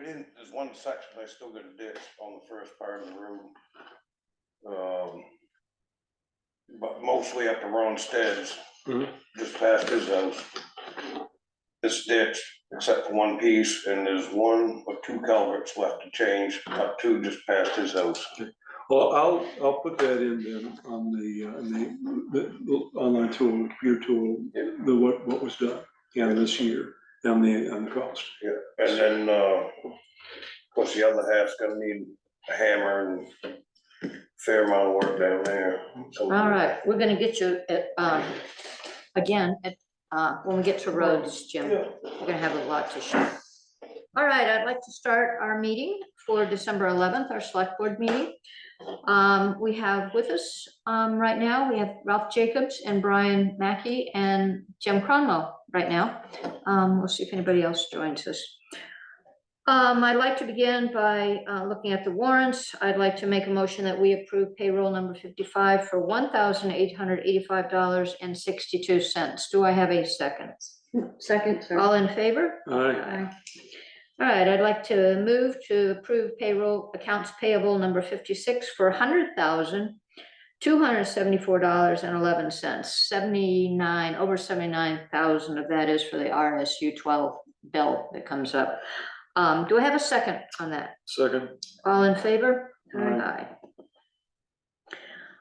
We didn't, there's one section I still got a ditch on the first part of the road. But mostly up to Ron Stead's, just past his house. This ditch, except for one piece, and there's one or two culverts left to change, up two just past his house. Well, I'll put that in then on the online tool, computer tool, what was done this year and the cost. Yeah, and then of course the other half's gonna need a hammer and fair amount of work down there. So, All right, we're gonna get you again when we get to roads, Jim. We're gonna have a lot to show. All right, I'd like to start our meeting for December 11th, our select board meeting. We have with us right now, we have Ralph Jacobs and Brian Mackey and Jim Cronwell right now. We'll see if anybody else joins us. I'd like to begin by looking at the warrants. I'd like to make a motion that we approve payroll number 55 for $1,885.62. Do I have a second? Second, sir. All in favor? Aye. All right, I'd like to move to approve payroll accounts payable number 56 for $100,274.11. Over 79,000 of that is for the RSU 12 bill that comes up. Do I have a second on that? Second. All in favor? Aye.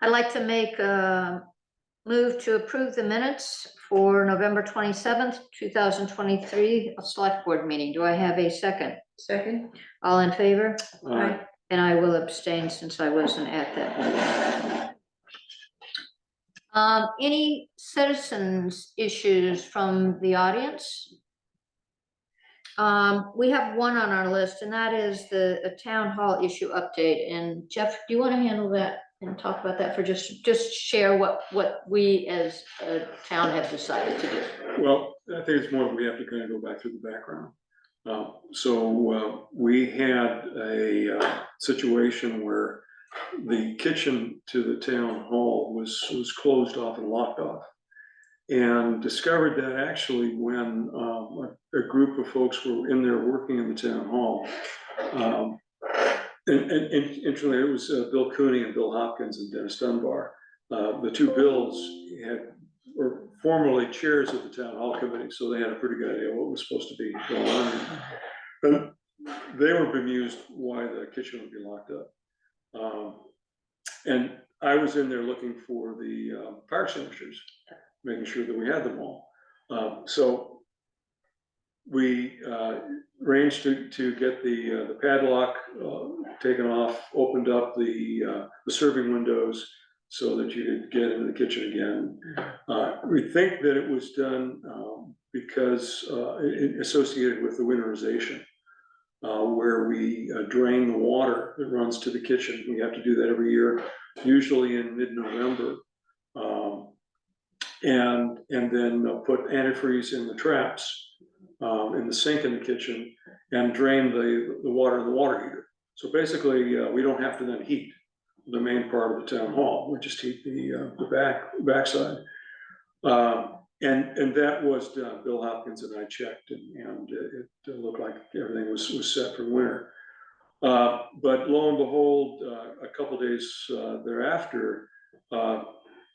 I'd like to make a move to approve the minutes for November 27th, 2023, a select board meeting. Do I have a second? Second. All in favor? Aye. And I will abstain since I wasn't at that meeting. Any citizens issues from the audience? We have one on our list, and that is the town hall issue update. And Jeff, do you want to handle that and talk about that for just share what we as a town have decided to do? Well, I think it's more that we have to kind of go back through the background. So we had a situation where the kitchen to the town hall was closed off and locked off, and discovered that actually when a group of folks were in there working in the town hall, and interestingly, it was Bill Cooney and Bill Hopkins and Dennis Dunbar. The two Bills were formerly chairs of the town hall committee, so they had a pretty good idea what was supposed to be going on. But they were bemused why the kitchen would be locked up. And I was in there looking for the fire extinguishers, making sure that we had them all. So we arranged to get the padlock taken off, opened up the serving windows so that you could get into the kitchen again. We think that it was done because associated with the winterization, where we drain the water that runs to the kitchen. We have to do that every year, usually in mid-November. And then put antifreeze in the traps in the sink in the kitchen and drain the water in the water heater. So basically, we don't have to then heat the main part of the town hall. We just heat the backside. And that was done. Bill Hopkins and I checked, and it looked like everything was set for winter. But lo and behold, a couple days thereafter,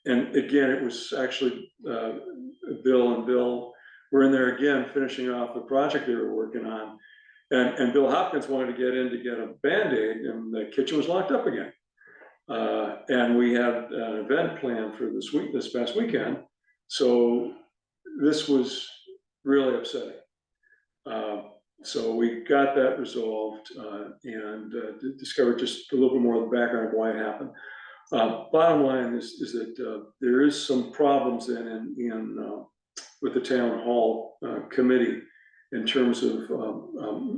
and again, it was actually Bill and Bill were in there again, finishing off the project they were working on. And Bill Hopkins wanted to get in to get a Band-Aid, and the kitchen was locked up again. And we had an event planned for this past weekend. So this was really upsetting. So we got that resolved and discovered just a little bit more of the background of why it happened. Bottom line is that there is some problems then with the town hall committee in terms of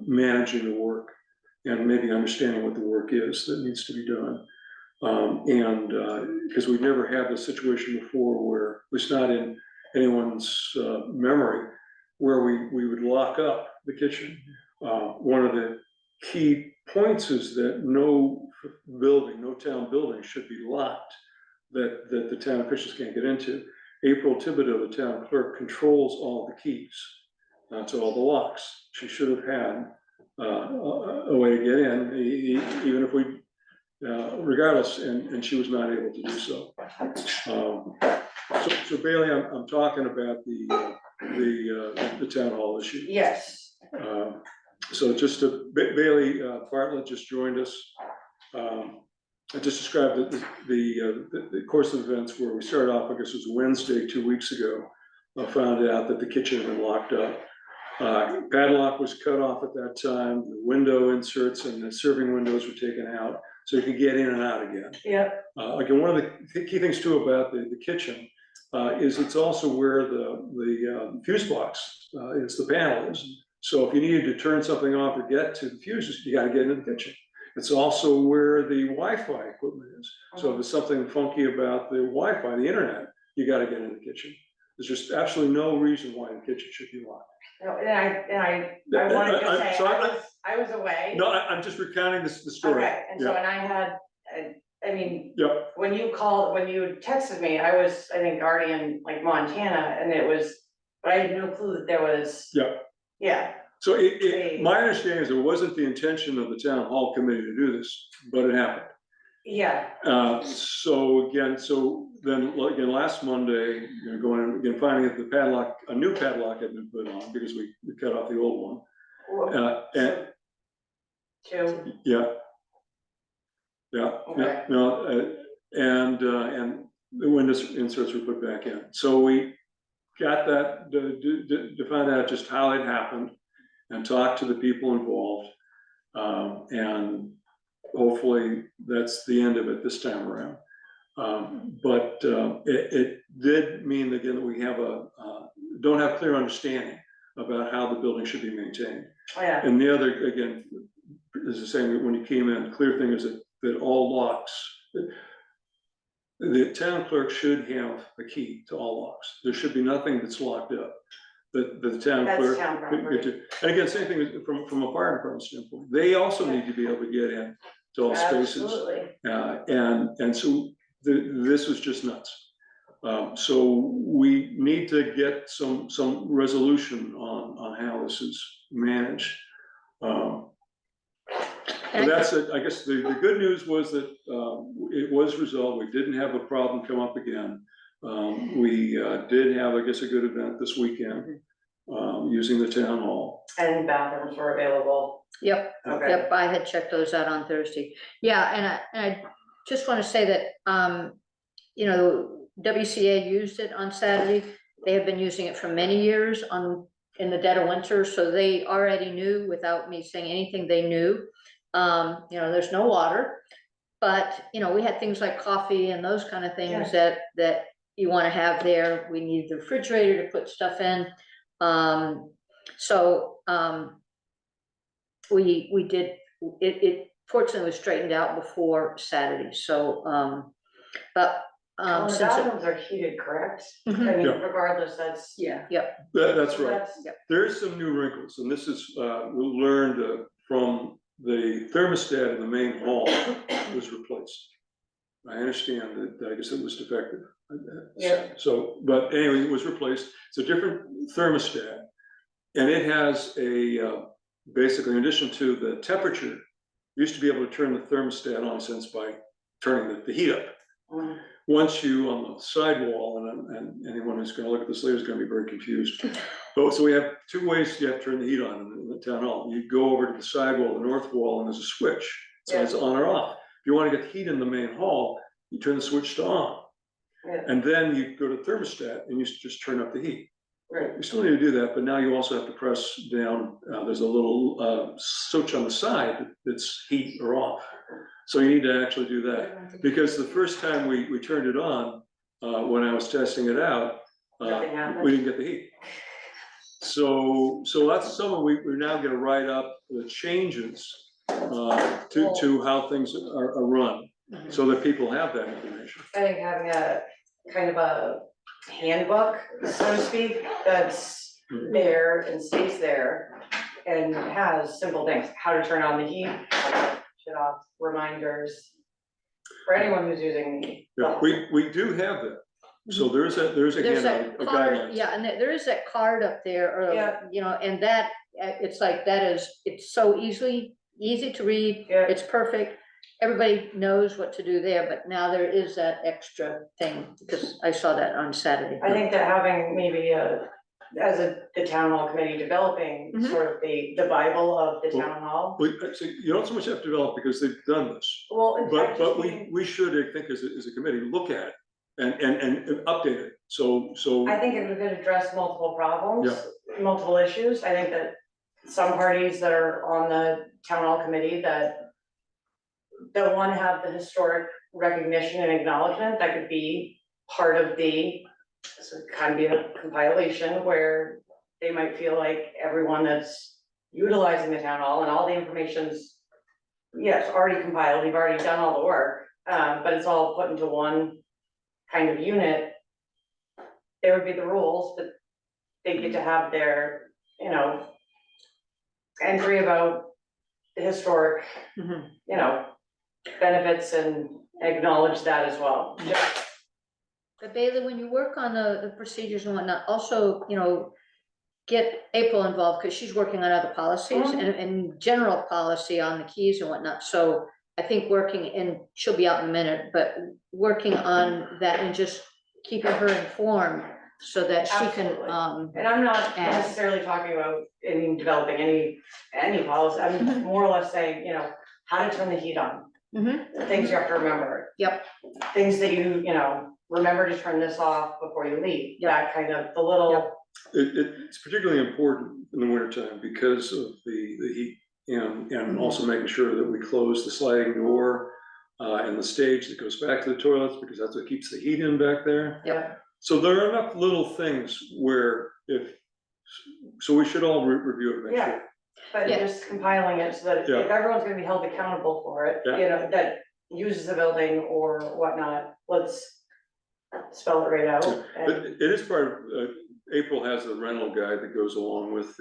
managing the work and maybe understanding what the work is that needs to be done. And because we've never had this situation before, where it's not in anyone's memory, where we would lock up the kitchen. One of the key points is that no town building should be locked, that the town officials can't get into. April Thibodeau, the town clerk, controls all the keys to all the locks. She should have had a way to get in, even if we, regardless, and she was not able to do so. So Bailey, I'm talking about the town hall issue. Yes. So just to, Bailey Bartlett just joined us. I just described the course of events where we started off, I guess it was Wednesday, 2 weeks ago. I found out that the kitchen had been locked up. Padlock was cut off at that time, the window inserts and the serving windows were taken out, so you could get in and out again. Yep. Again, one of the key things too about the kitchen is it's also where the fuse box is, the panel is. So if you needed to turn something off or get to the fuses, you gotta get into the kitchen. It's also where the Wi-Fi equipment is. So if there's something funky about the Wi-Fi, the internet, you gotta get in the kitchen. There's just absolutely no reason why the kitchen should be locked. No, and I wanted to say, I was away. No, I'm just recounting the story. Okay, and so, Yeah. and I had, I mean, Yep. when you texted me, I was, I think, already in like Montana, and it was, but I had no clue that there was. Yeah. Yeah, So my understanding is it wasn't the intention of the town hall committee to do this, but it happened. yeah, So then again, last Monday, going and again, finding that the padlock, a new padlock had been put on because we cut off the old one. And two, yeah. Okay. And the window inserts were put back in. So we got that, to find out just how it happened and talked to the people involved. And hopefully that's the end of it this time around. But it did mean again that we have don't have clear understanding about how the building should be maintained. oh yeah, And the other, again, is the same, when you came in, the clear thing is that all locks, the town clerk should have a key to all locks. There should be nothing that's locked up. The town that's clerk. town property. And again, same thing from a fire department standpoint. They also need to be able to get in to all spaces. Absolutely. And so this was just nuts. So we need to get some resolution on how this is managed. But that's it. I guess the good news was that it was resolved. We didn't have a problem come up again. We did have, I guess, a good event this weekend using the town hall. And bathrooms were available. Yep, Okay. yep, I had checked those out on Thursday. Yeah, and I just want to say that, you know, WCA used it on Saturday. They have been using it for many years in the dead of winter, so they already knew, without me saying anything, they knew. You know, there's no water, but, you know, we had things like coffee and those kind of things that you want to have there. We needed the refrigerator to put stuff in. We did, it fortunately was straightened out before Saturday, so, but, Well, the since it, bathrooms are heated, correct? Mhm. I mean, Yeah. regardless, that's. Yeah. That's right. That's- There is some new wrinkles, and this is, we learned from the thermostat in the main hall was replaced. I understand that, I guess it was defective. Yeah. So, but anyway, it was replaced. It's a different thermostat. And it has basically, in addition to the temperature, you used to be able to turn the thermostat on, since by turning the heat up. Mm. Once you, on the sidewall, and anyone who's gonna look at this later is gonna be very confused. But so we have two ways you have to turn the heat on in the town hall. You go over to the sidewall, the north wall, and there's a switch. So it's on or off. If you wanna get heat in the main hall, you turn the switch to on. Yeah. And then you go to thermostat and you just turn up the heat. Right. You still need to do that, but now you also have to press down, there's a little switch on the side that's heat or off. So you need to actually do that, because the first time we turned it on, when I was testing it out, Nothing happened. we didn't get the heat. So that's something we're now gonna write up the changes to how things are run, so that people have that information. I think having a kind of a handbook, so to speak, that's there and stays there and has simple things, how to turn on the heat, shut off, reminders for anyone who's using the. Yeah, we do have that. So there's a there's handout, that a card, guidelines. yeah, and there is that card up there, or, Yeah. you know, and that it's like, it's so easy to read, Yeah. it's perfect. Everybody knows what to do there, but now there is that extra thing, because I saw that on Saturday. I think that having maybe the town hall committee developing Mhm. sort of the Bible of the town hall. So you don't so much have to develop because they've done this, Well, in fact, but just mean- we should, I think, as a committee, look at it and update it, so. I think it could address multiple problems, multiple issues. I think that some parties that are on the town hall committee that don't want to have the historic recognition and acknowledgement, that could be part of the, so it kind of be a compilation where they might feel like everyone that's utilizing the town hall and all the information's, yes, already compiled, we've already done all the work, but it's all put into one kind of unit. There would be the rules, but they get to have their, entry about the historic, Mhm. benefits and acknowledge that as well. But Bailey, when you work on the procedures and whatnot, also, get April involved, because she's working on other policies and general policy on the keys and whatnot, so I think she'll be out in a minute, but working on that and just keeping her informed so that she can, Absolutely. And I'm not and- necessarily talking about developing any policy, I'm more or less saying, how to turn the heat on. Mhm. Things you have to remember. Yep. Things that you remember to turn this off before you leave, that kind of, the little. Yep. It's particularly important in the wintertime because of the heat and also making sure that we close the sliding door and the stage that goes back to the toilets, because that's what keeps the heat in back there. Yep. So there are enough little things where so we should all review it, make Yeah. sure. But Yeah. just compiling it so that if Yeah. everyone's gonna be held accountable for it, Yeah. that uses the building or whatnot, let's spell it right out. But it is part of, April has a rental guide that goes along with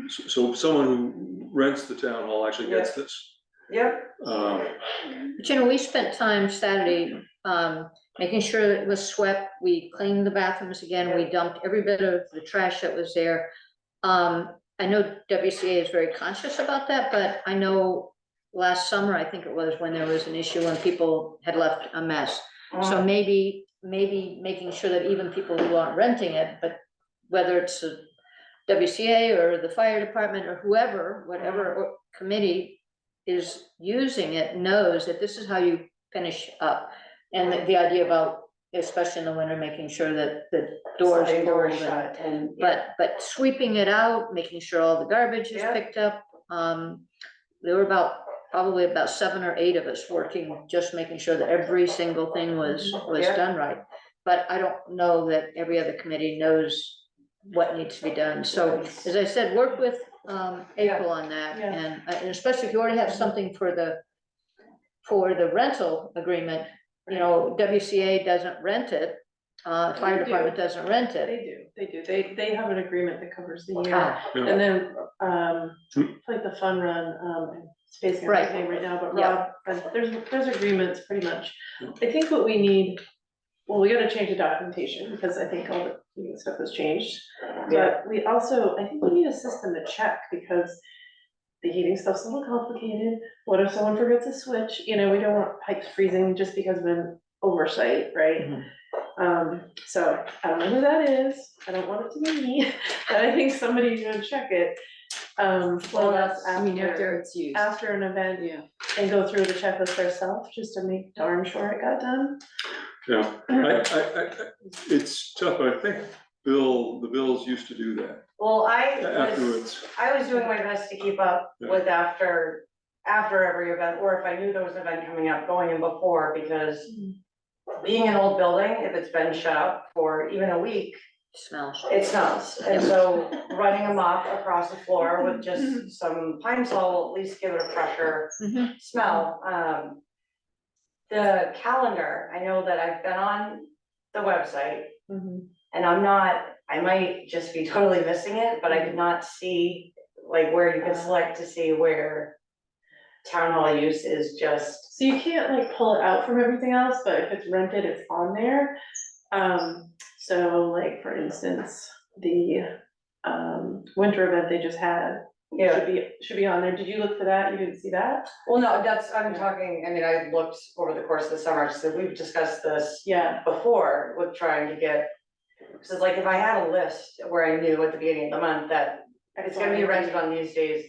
so someone who rents the town hall actually gets this. Yep, But we spent time Saturday, making sure that it was swept, we cleaned the bathrooms again, we dumped every bit of the trash that was there. I know WCA is very conscious about that, but I know last summer, I think it was, when there was an issue when people had left a mess. So maybe making sure that even people who aren't renting it, but whether it's a WCA or the fire department or whoever, whatever committee is using it, knows that this is how you finish up. And the idea about, especially in the winter, making sure that the doors sliding doors closed and- shut and. but sweeping it out, making sure all the garbage is Yeah. picked up. There were probably about 7 or 8 of us working, just making sure that every single thing was Yeah. done right. But I don't know that every other committee knows what needs to be done. So, as I said, work with April on that, Yeah. and especially if you already have something for the rental agreement, WCA doesn't rent it, fire They do. department doesn't rent it. They do, they have an agreement that covers the year, Ah, Yeah. and then, like the fun run, I'm spacing on his Right. name right now, but Yeah. Rob, there's agreements pretty much. I think what we need, well, we gotta change the documentation, because I think all the heating stuff has changed. Yeah. But we also, I think we need a system to check, because the heating stuff's a little complicated. What if someone forgets a switch? We don't want pipes freezing just because of an oversight, right? So I don't know who that is. I don't want it to be me, but I think somebody should check it. Well, that's after it's used. after an event, Yeah. and go through the checklist ourselves, just to make darn sure it got done. Yeah, it's tough, but I think the Bills used to do that Well, afterwards. I was doing my best to keep up with after every event, or if I knew there was an event coming up, going in before, because being an old building, if it's been shut up for even a week, smells. it smells. And so running a mop across the floor with just some pine sol will at least give it a fresher Mhm. smell. The calendar, I know that I've been on the website, and I might just be totally missing it, but I did not see like where you can select to see where town hall use is just. So you can't like pull it out from everything else, but if it's rented, it's on there. So like, for instance, the winter event they just had. Yeah, Should be on there. Did you look for that? You didn't see that? well, no, I'm talking, I mean, I looked over the course of the summer, so we've discussed this Yeah, before with trying to get. Cause it's like if I had a list where I knew at the beginning of the month that it's gonna be rented on these days,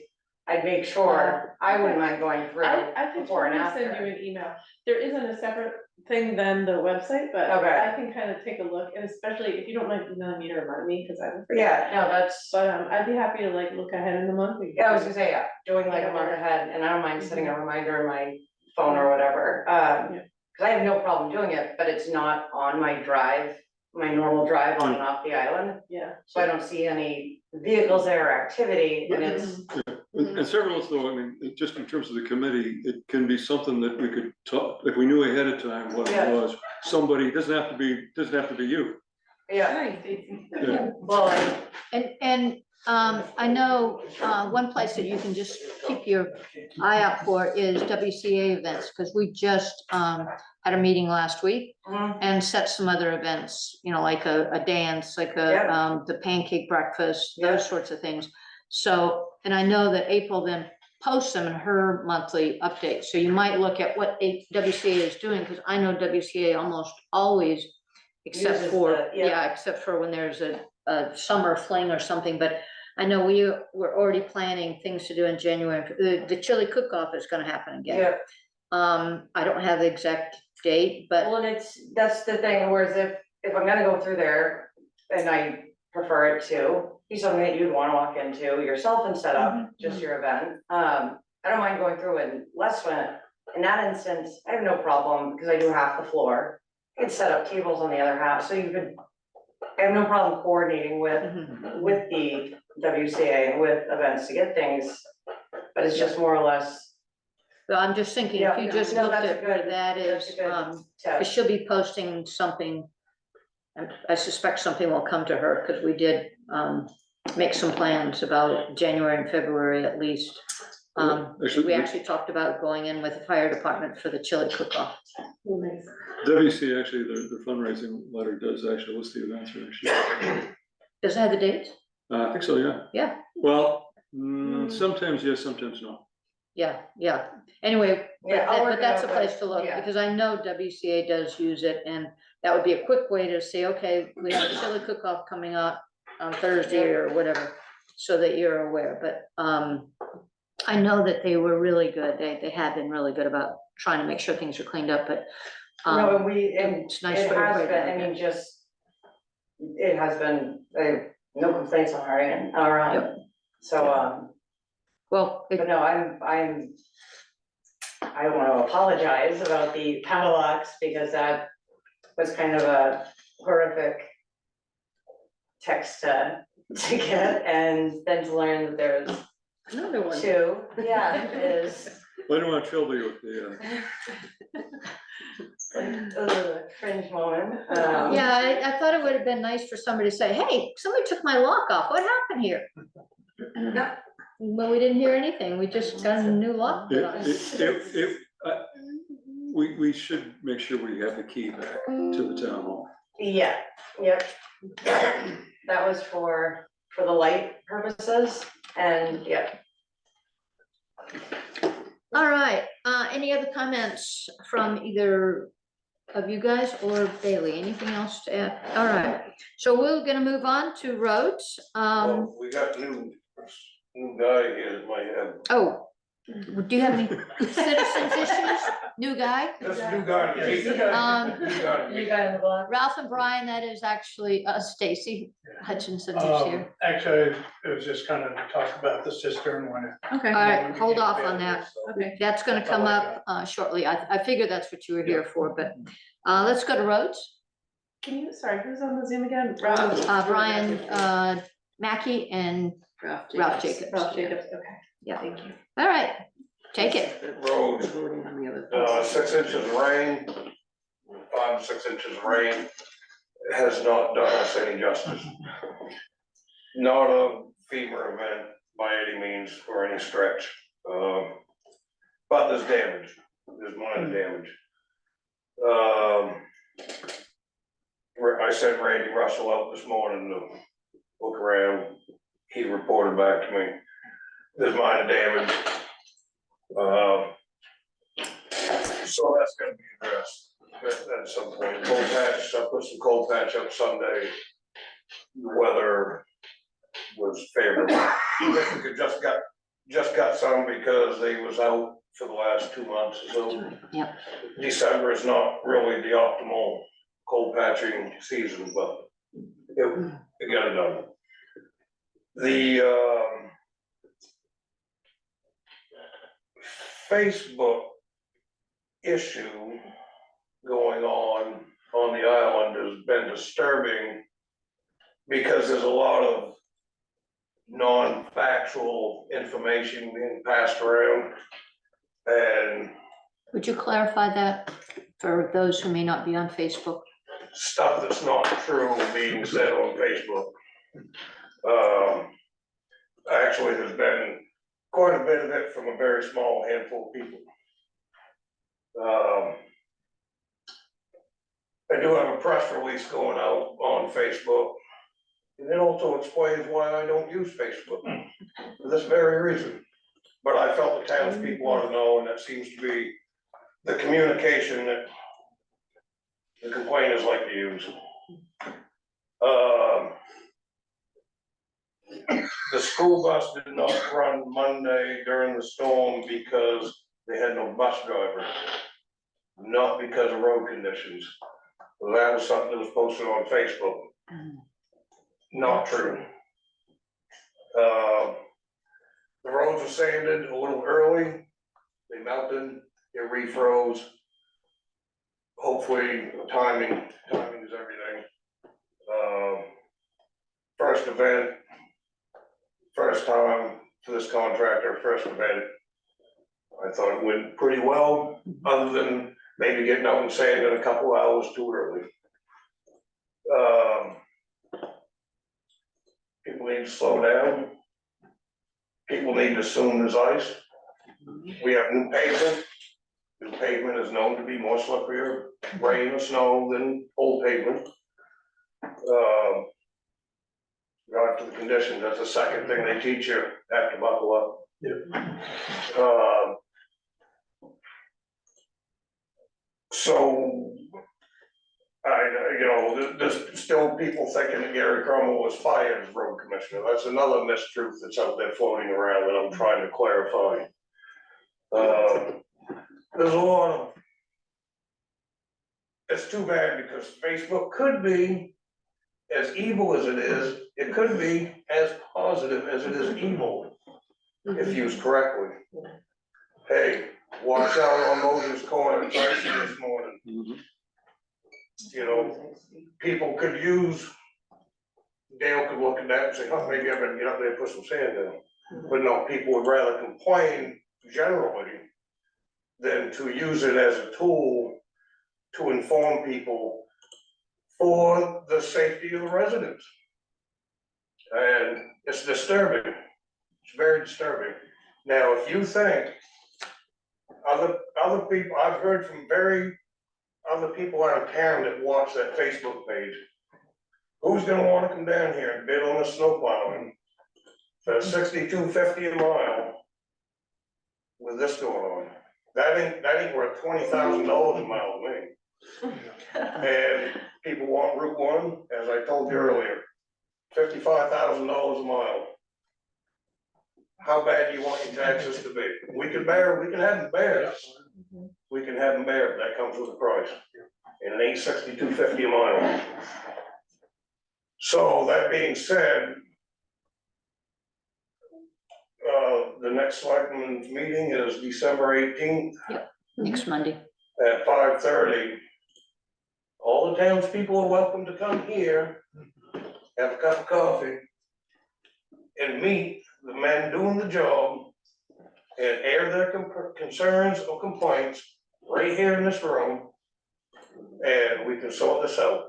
I'd make sure, I wouldn't mind going through I can before and totally send you after. an email. There isn't a separate thing than the website, but Okay. I can kind of take a look, and especially if you don't mind emailing me to remind me, because I would forget. Yeah, no, that's, But I'd be happy to like look ahead in the month. yeah, I was gonna say, yeah, doing like a month ahead, and I don't mind setting a reminder in my phone or whatever. Yeah. Cause I have no problem doing it, but it's not on my drive, my normal drive on and off the island. Yeah. So I don't see any vehicles there or activity, and it's, And several though, I mean, just in terms of the committee, it can be something that we could talk, if we knew ahead of time what Yeah. it was. Somebody, it doesn't have to be you. yeah, Yeah. well, And I know, one place that you can just keep your eye out for is WCA events, because we just, had a meeting last week and set some other events, you know, like a dance, like Yeah. the pancake breakfast, Yeah. those sorts of things. So, and I know that April then posts them in her monthly update, so you might look at what WCA is doing, because I know WCA almost always, except Uses for, the- yeah. yeah, except for when there's a summer fling or something, but I know we're already planning things to do in January. The chili cook-off is gonna happen again. yeah, I don't have the exact date, but well, and that's the thing, whereas if I'm gonna go through there, and I prefer it to be something that you'd wanna walk into yourself and set up, just your event. I don't mind going through and Les went, in that instance, I have no problem, because I do half the floor. You could set up tables on the other half, so you could, I have no problem coordinating with the WCA and with events to get things, but it's just more or less. but I'm just thinking, if Yeah, you just no, looked that's a at where good- that that's is, a good because test. she'll be posting something. And I suspect something will come to her, because we did, make some plans about January and February at least. Actually, We actually talked about going in with the fire department for the chili cook-off. Nice. WC, actually, the fundraising letter does actually list the events for next year. Does it have the dates? I think so, yeah. Yeah. Well, sometimes yes, sometimes no. Yeah, anyway, Yeah, I'll work but it that's a out, place to look, yeah. because I know WCA does use it, and that would be a quick way to say, okay, we have a chili cook-off coming up on Thursday or whatever, so that you're aware, but, I know that they were really good, they have been really good about trying to make sure things are cleaned up, but, No, and it it's nice has for everybody to been, have I mean, that. just, it has been, no complaints on our end, so, Well, but no, I wanna apologize about the Pendlex, because that was kind of a horrific text to get, and then to learn that there was another one. two, yeah, is I don't want to trouble you with the, like, cringe moment. Yeah, I thought it would have been nice for somebody to say, hey, somebody took my lock off, what happened here? No. Well, we didn't hear anything, we just got a new lock put on. we should make sure we have the key back to the town hall. Yeah, yep. That was for the light purposes, and, yep. All right, any other comments from either of you guys or Bailey? Anything else to add? All right, so we're gonna move on to roads. Well, we got new guy here that might have, Oh, do you have any citizens issues? New guy? that's a new guy. to me. New guy to me. You got in the block? Ralph and Brian, that is actually Stacy Hutchinson is here. Actually, it was just kind of to talk about the cistern when it. All right, hold off on that. Okay. That's gonna come up shortly. I figured that's what you were here for, but let's go to roads. Sorry, who's on the Zoom again? Brian Mackey and Ralph Jacobs. Ralph Jacobs, okay. Yeah. Thank you. All right, take it. Road, 6 inches of rain, 5 to 6 inches of rain, has not done us any justice. Not a FEMA event by any means or any stretch, but there's damage, there's minor damage. I sent Randy Russell out this morning to look around, he reported reported back to me. There's minor damage. So that's gonna be addressed at some point. Cold patch, I put some cold patch up Sunday. The weather was favorable. I think just got some because they was out for the last 2 months or so. Yep. December is not really the optimal cold patching season, but it got it done. The Facebook issue going on the island has been disturbing because there's a lot of non-factual information being passed around. And Would you clarify that for those who may not be on Facebook? stuff that's not true being said on Facebook. Actually, there's been quite a bit of it from a very small handful of people. I do have a press release going out on Facebook. And it also explains why I don't use Facebook, for this very reason. But I felt the townspeople ought to know, and that seems to be the communication that the complainants like to use. The school bus did not run Monday during the storm because they had no bus driver, not because of road conditions. That was something that was posted on Facebook. Not true. The roads were sanded a little early, they melted, it refroze. Hopefully, timing is everything. First event, first time for this contractor, first event. I thought it went pretty well, other than maybe getting out and sanding a couple hours too early. People need to slow down. People need to assume there's ice. We have new pavement. New pavement is known to be more slipperier, rain or snow than old pavement. Regard to the conditions, that's the second thing they teach you after buckle up. So, there's still people thinking that Gary Cromwell was fired as road commissioner. That's another mistruth that's out there floating around that I'm trying to clarify. There's a lot of, it's too bad because Facebook could be as evil as it could be as positive as it is evil, if used correctly. Hey, watch out on Moses Corner, it's icy this morning. You know, people could use, Dale could look at that and say, oh, maybe I better get up there and put some sand in. But no, people would rather complain generally than to use it as a tool to inform people for the safety of the residents. And it's disturbing, it's very disturbing. Now, if you think, other people, I've heard from other people out of town that watch that Facebook page. Who's gonna wanna come down here and bid on the snow plowing for $62.50 a mile with this going on? That ain't worth $20,000 a mile to me. And people want Route 1, as I told you earlier, $55,000 a mile. How bad do you want your taxes to be? We can have them bear. We can have them bear, that comes with a price. And it ain't $62.50 a mile. So that being said, the next selectmen's meeting is December 18th Next Monday. at 5:30. All the townspeople are welcome to come here, have a cup of coffee, and meet the men doing the job and air their concerns or complaints right here in this room, and we can sort this out.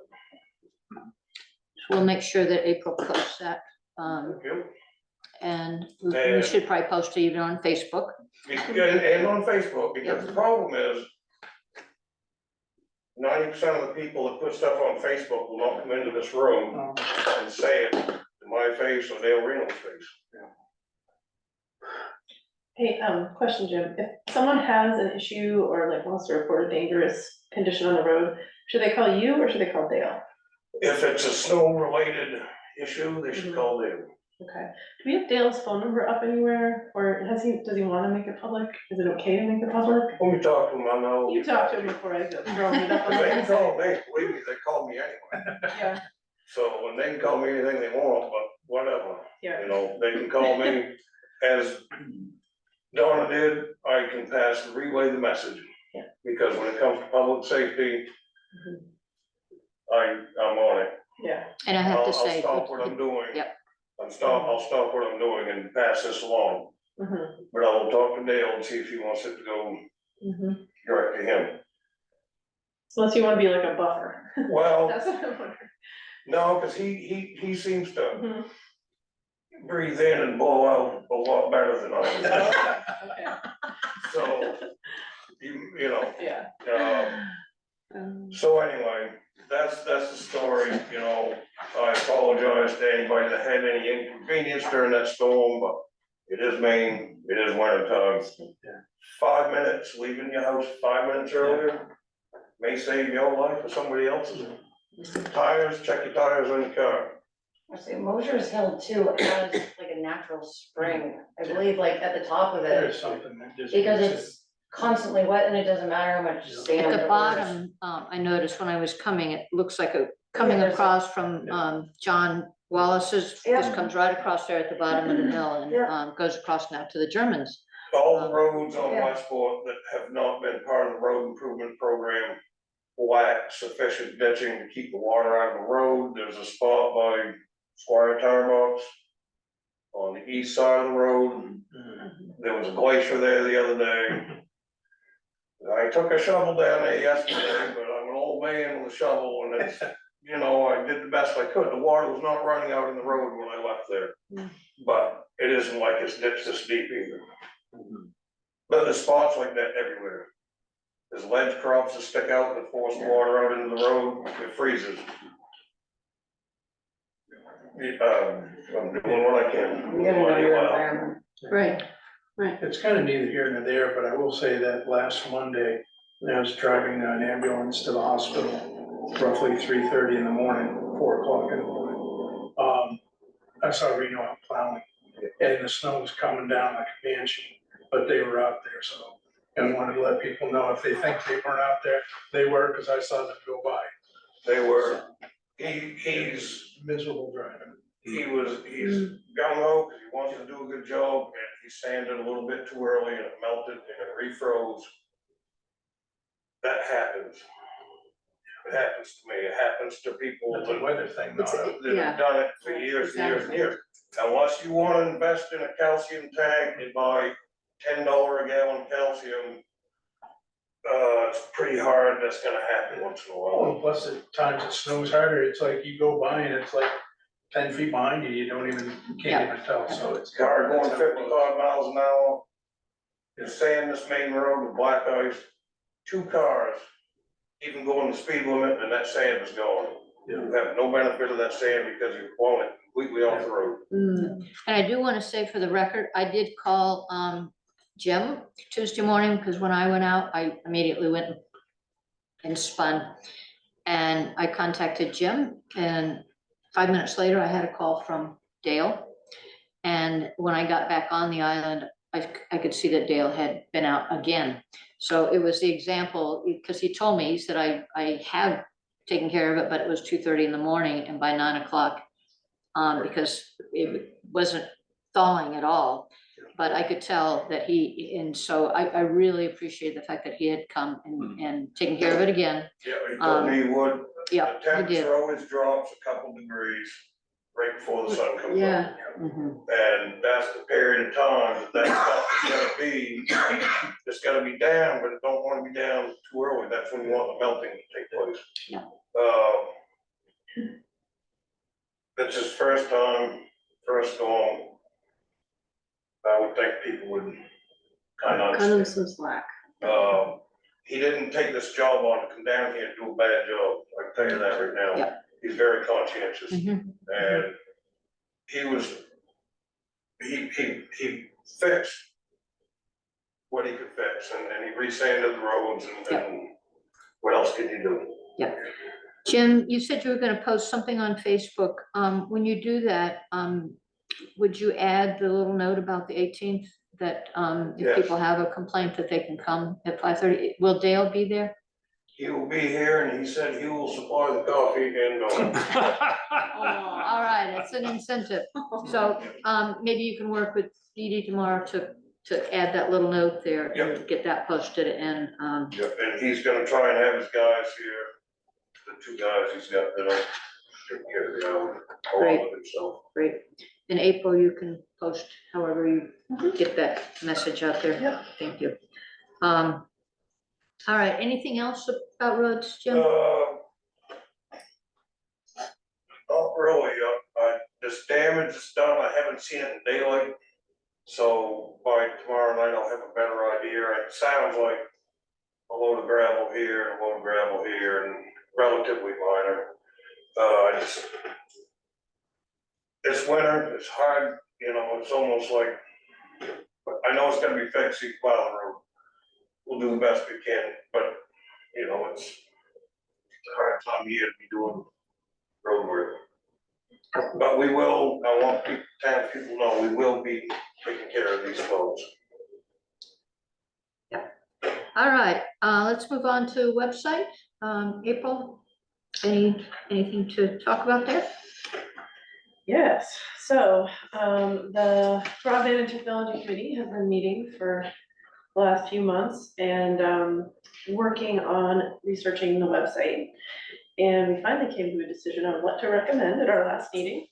We'll make sure that April posts that, and we should probably post it even on Facebook. And on Facebook, because the problem is 90% of the people that put stuff on Facebook will not come into this room and say it to my face or Dale Reno's face. Hey, question, Jim, if someone has an issue or like wants to report a dangerous condition on the road, should they call you or should they call Dale? If it's a snow-related issue, they should call them. Okay, do we have Dale's phone number up anywhere, or does he wanna make it public? Is it okay to make it public? When we talk to them, I know. You talked to him before I go throwing it up on They can call the. me, believe me, they call me anyway. Yeah, So, and they can call me anything they want, but whatever, yeah, you know, they can call me as Donna did, I can relay the message. Yeah. Because when it comes to public safety, Mhm. I'm on it. yeah, And I have I'll to say, stop what I'm doing. Yep. I'll stop what I'm doing and pass this along, mhm, but I will talk to Dale and see if he wants it to go mhm. direct to him. Unless you wanna be like a buffer. Well, That's what I'm wondering. no, cause he seems to Mhm. breathe in and blow out a lot better than I do. Okay, So, you know, yeah. so anyway, that's the story, you know. I apologize to anybody that had any inconvenience during that storm, but it is Maine, it is winter time. 5 minutes, leaving your house 5 minutes earlier may save your life or somebody else's. Tires, check your tires on your car. I say Mosher's Hill too has like a natural spring, I believe, like at the top of There's it, something that just. because it's constantly wet and it doesn't matter how much Yeah. sand. at the there is. bottom, I noticed when I was coming, it looks like coming there's a- across from, John Wallace's, just Yeah. comes right across there at the bottom of the hill and, Yeah. goes across now to the Germans. All the roads on Yeah. Westport that have not been part of the road improvement program lack sufficient ditching to keep the water out of the road. There's a spot by Squire Tire Box on the east side of the road. There was a glacier there the other day. I took a shovel down there yesterday, but I'm an old man with a shovel and it's, you know, I did the best I could. The water was not running out in the road when I left there. But it isn't like it's ditched this deep either. But there's spots like that everywhere. There's ledge crops that stick out that force water out into the road, it freezes. I'm doing what I can. You gotta know your environment. Right. It's kind of neither here nor there, but I will say that last Monday, when I was driving an ambulance to the hospital, roughly 3:30 in the morning, 4 o'clock in the morning. I saw Reno out plowing, and the snow was coming down like a banshee, but they were out there, so. And wanted to let people know if they think they weren't out there, they were, because I saw them go by. They were, he's Miserable driving. he's gung ho, because he wants to do a good job, and he sanded a little bit too early and it melted and it refroze. That happens. It happens to me, it happens to people It's a that weather thing, not a. have done it for years and years and years. Unless you wanna invest in a calcium tank and buy $10 a gallon calcium, it's pretty hard, that's gonna happen once in a while. Oh, and plus at times it snows harder, it's like you go by and it's like 10 feet behind you, you can't even tell, so it's. Car going 55 miles an hour, is saying this main road with black ice, 2 cars, even going the speed limit and that sand is gone. You have no benefit of that sand because you're blowing it completely off the road. And I do want to say for the record, I did call, Jim Tuesday morning, because when I went out, I immediately went and spun. And I contacted Jim, and 5 minutes later, I had a call from Dale. And when I got back on the island, I could see that Dale had been out again. So it was the example, because he told me, he said, I have taken care of it, but it was 2:30 in the morning, and by 9 o'clock, because it wasn't thawing at all. But I could tell that and so I really appreciate the fact that he had come and taken care of it again. Yeah, he told me he would. Yeah, The he did. temperature always drops a couple degrees right before the sun comes up. Yeah. Mhm. And that's the period of time that stuff is gonna be, it's gonna be down, but it don't wanna be down too early, that's when you want the melting to take place. Yeah. It's his first time, first storm. I would think people would kind of Cut him understand. some slack. He didn't take this job on to come down here and do a bad job, I can tell you that right now. Yeah. He's very conscientious. Mhm. And he fixed what he could fix, and then he re-sanded the roads, and what else could you do? Jim, you said you were gonna post something on Facebook. When you do that, would you add the little note about the 18th? That, if Yes. people have a complaint that they can come at 5:30? Will Dale be there? He will be here, and he said he will supply the coffee and donuts. Oh, all right, it's an incentive. So, maybe you can work with Dee Dee tomorrow to add that little note there and Yep. get that posted and, Yep, and he's gonna try and have his guys here, the 2 guys he's got that'll take care of the hour, along with himself. great. In April, you can post however you get that message out there. Yep. Thank you. All right, anything else about roads, Jim? Not really, this damage is done, I haven't seen it in daylight, so by tomorrow night I'll have a better idea. It sounds like a load of gravel here, and a load of gravel here, and relatively minor. It's winter, it's hard, you know, it's almost like, I know it's gonna be fixed, you plow the road. We'll do the best we can, but, you know, it's a hard time of year to be doing road work. But we will, I want people know, we will be taking care of these roads. All right, let's move on to website. April, anything to talk about there? Yes, so, the Broadband and Technology Committee has been meeting for the last few months and, working on researching the website. And we finally came to a decision on what to recommend at our last meeting.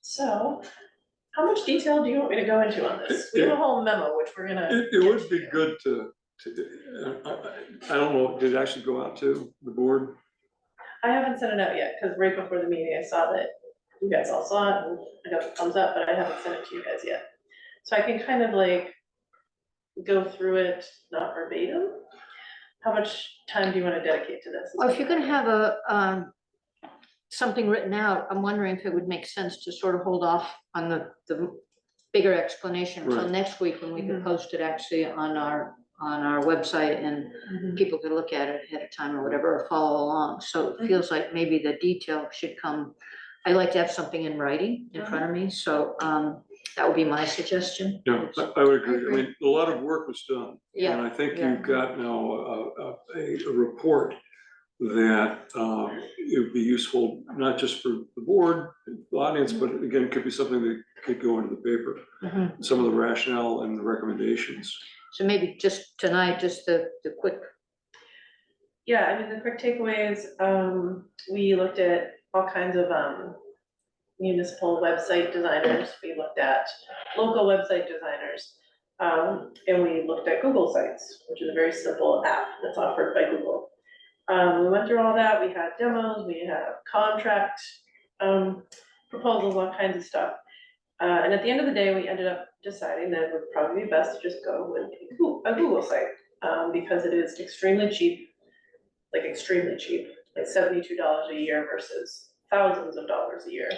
So, how much detail do you want me to go into on this? We have a whole memo, which we're gonna. It would be good to, I don't know, did it actually go out to the board? I haven't sent it out yet, because right before the meeting, I saw that you guys all saw it, and I got the thumbs up, but I haven't sent it to you guys yet. So I can kind of like go through it, not verbatim. How much time do you want to dedicate to this? Or if you're gonna have a, something written out, I'm wondering if it would make sense to sort of hold off on the bigger explanation until Right. next week when we can post it actually on our website and Mhm. people can look at it ahead of time or whatever, or follow along. So it feels like maybe the detail should come. I like to have something in writing in front of me, so, that would be my suggestion. No, I would agree. I mean, a lot of work was done. Yeah, And I think yeah. you've got now a report that it would be useful, not just for the board, the audience, but again, could be something that could go into the paper. Mhm. Some of the rationale and the recommendations. So maybe just tonight, just the quick, Yeah, I mean, the quick takeaways, we looked at all kinds of, municipal website designers, we looked at local website designers. And we looked at Google Sites, which is a very simple app that's offered by Google. We went through all that, we had demos, we had contract, proposals, all kinds of stuff. And at the end of the day, we ended up deciding that it would probably be best to just go with a Google site, because it is extremely cheap, like $72 a year versus thousands of dollars a year.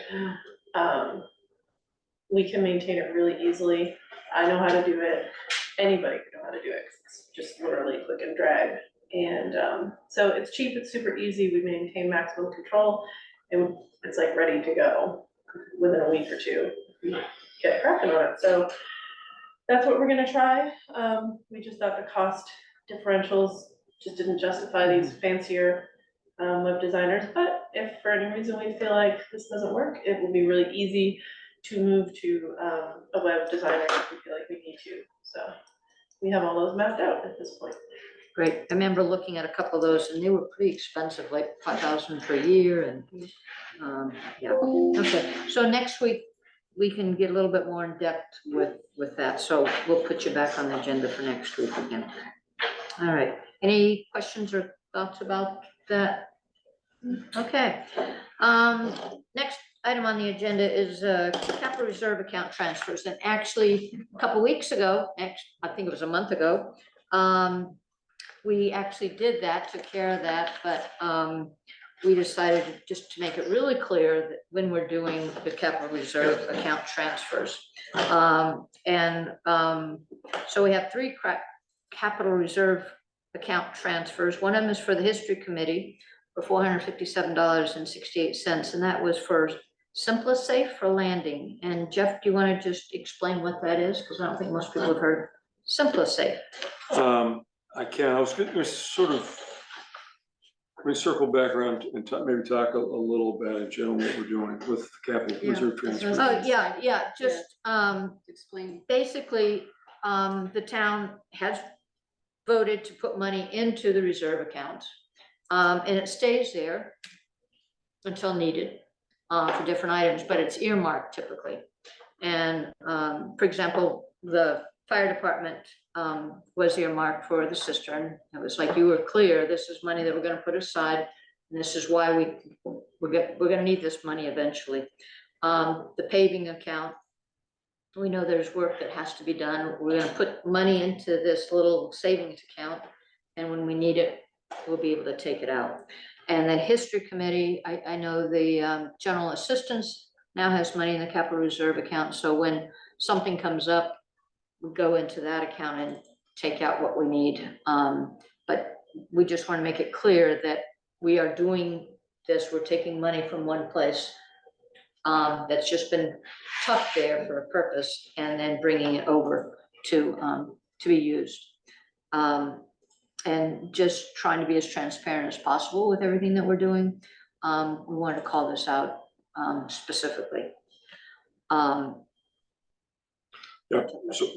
We can maintain it really easily. I know how to do it. Anybody can know how to do it. 'Cause it's just literally click and drag. And so it's cheap, it's super easy. We maintain maximum control, and it's like ready to go within a week or two. We get cracking on it. So that's what we're gonna try. We just thought the cost differentials just didn't justify these fancier web designers, but if for any reason we feel like this doesn't work, it will be really easy to move to a web designer if we feel like we need to. So we have all those mapped out at this point. great. I remember looking at a couple of those and they were pretty expensive, like 5,000 per year and, yeah, okay. So next week, we can get a little bit more in depth with that. So we'll put you back on the agenda for next week again. All right, any questions or thoughts about that? Okay, next item on the agenda is capital reserve account transfers. And actually, a couple weeks ago, I think it was a month ago, we actually did that, took care of that, but we decided just to make it really clear that when we're doing the capital reserve account transfers. So we have three capital reserve account transfers. One of them is for the history committee for $457.68, and that was for SimpliSafe for landing. And Jeff, do you want to just explain what that is? Because I don't think most people have heard SimpliSafe. I can, I was gonna sort of, let me circle back around and maybe talk a little about in general what we're doing with capital reserve transfer. Oh, yeah, just, Explain. basically, the town has voted to put money into the reserve account. And it stays there until needed, for different items, but it's earmarked typically. And, for example, the fire department, was earmarked for the cistern. It was like, you were clear, this is money that we're gonna put aside, and this is why we're gonna need this money eventually. The paving account, we know there's work that has to be done. We're gonna put money into this little savings account, and when we need it, we'll be able to take it out. And the history committee, I know the general assistance now has money in the capital reserve account, so when something comes up, we go into that account and take out what we need. But we just want to make it clear that we are doing this, we're taking money from one place that's just been tucked there for a purpose, and then bringing it over to be used. And just trying to be as transparent as possible with everything that we're doing. We wanted to call this out specifically. Yeah, so,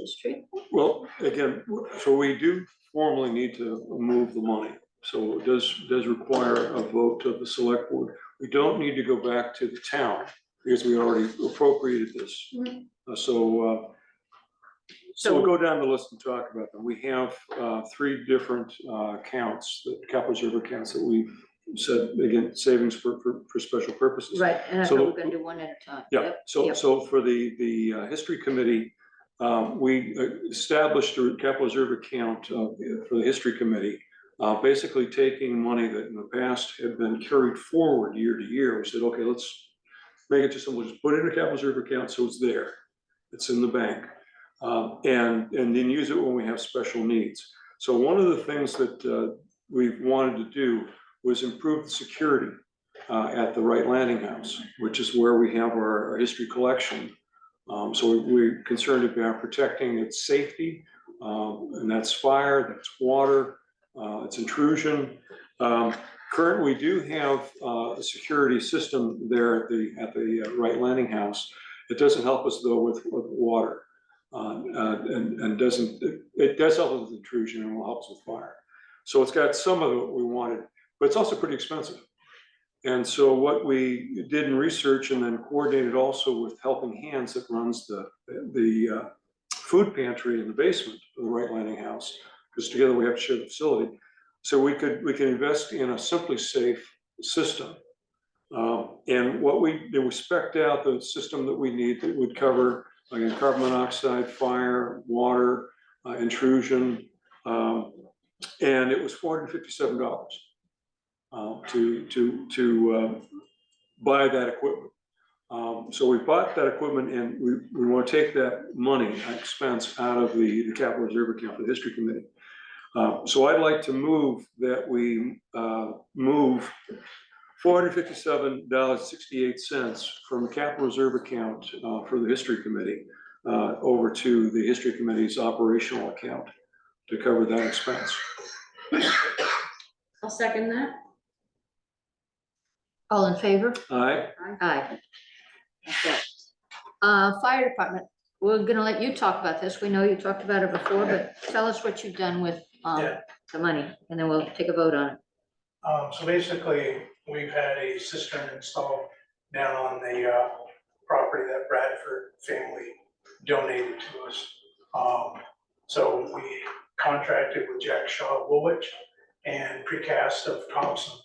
well, again, so we do formally need to move the money. So it does require a vote of the select board. We don't need to go back to the town because we already appropriated this. So we'll go down the list and talk about them. We have three different accounts, the capital reserve accounts that we've said, again, savings for special purposes. Right, and I So thought we we're gonna do one at a time. Yeah, Yep, so, yep. so for the history committee, we established a capital reserve account for the history committee, basically taking money that in the past had been carried forward year to year. We said, okay, let's make it just simple, just put it in a capital reserve account so it's there, it's in the bank, and then use it when we have special needs. So one of the things that we've wanted to do was improve the security at the Wright Landing House, which is where we have our history collection. So we're concerned about protecting its safety, and that's fire, that's water, it's intrusion. Currently, we do have a security system there at the Wright Landing House. It doesn't help us though with water, and it does help us with intrusion and will help us with fire. So it's got some of what we wanted, but it's also pretty expensive. And so what we did in research and then coordinated also with Helping Hands that runs the food pantry in the basement of the Wright Landing House, because together we have to share the facility. So we can invest in a SimpliSafe system. And what we spec'd out the system that we need that would cover, again, carbon monoxide, fire, water, intrusion, and it was $457. To buy that equipment. So we bought that equipment, and we want to take that money, expense, out of the capital reserve account for the history committee. So I'd like to move that we move $457.68 from the capital reserve account for the history committee over to the history committee's operational account to cover that expense. I'll second that. All in favor? Aye. Aye. Okay. Fire department, we're gonna let you talk about this. We know you talked about it before, but tell us what you've done with Yeah. the money, and then we'll take a vote on it. So basically, we've had a cistern installed down on the property that Bradford family donated to us. So we contracted with Jack Shaw Woolwich and Precast of Thompson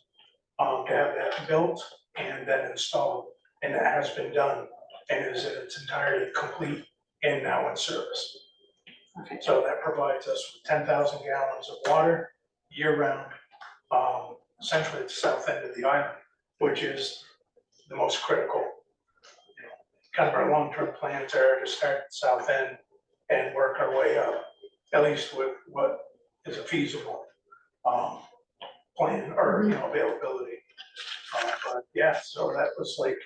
to have that built and then installed, and that has been done and is in its entirety complete and now in service. Okay. So that provides us with 10,000 gallons of water year round, essentially at the south end of the island. which is the most critical. You know, kind of our long-term plans are to start at the south end and work our way up, at least with what is a feasible plan or, you know, availability. But yeah, so that was like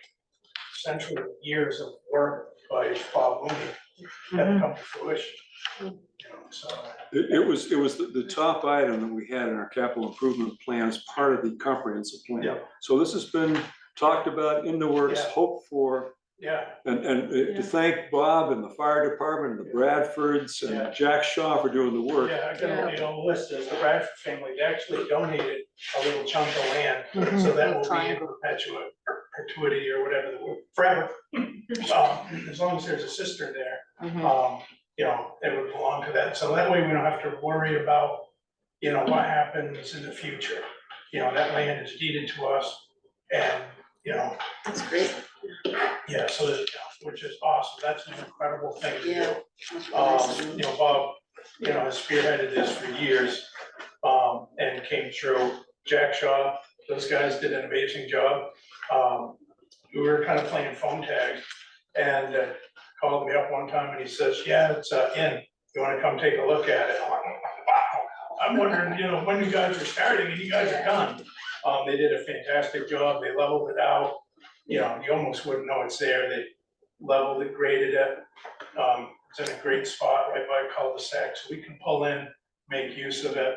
essentially years of work by Bob Mooney have come to fruition. You know, so. It was the top item that we had in our capital improvement plan as part of the comprehensive plan. Yeah. So this has been talked about, in the works, Yeah. hoped for, Yeah, and to thank Bob and the fire department and the Bradfords Yeah. and Jack Shaw for doing the work. yeah, I got, you know, list is the Bradford family, they actually donated a little chunk of land, so that will be in Triangle. perpetuity or whatever the word, forever. As long as there's a cistern there, Mhm. you know, it would belong to that, so that way we don't have to worry about, you know, what happens in the future. You know, that land is deeded to us, and, you know, That's great. yeah, so that, which is awesome, that's an incredible thing to do. Yeah. That's really nice. You know, Bob, you know, has spearheaded this for years, and came through. Jack Shaw, those guys did an amazing job. We were kind of playing phone tag, and called me up one time and he says, yeah, it's in, you wanna come take a look at it? I'm like, wow, I'm wondering, you know, when you guys are starting and you guys are done. They did a fantastic job, they leveled it out, you know, you almost wouldn't know it's there, they leveled it, graded it. It's in a great spot right by a cul-de-sac, so we can pull in, make use of it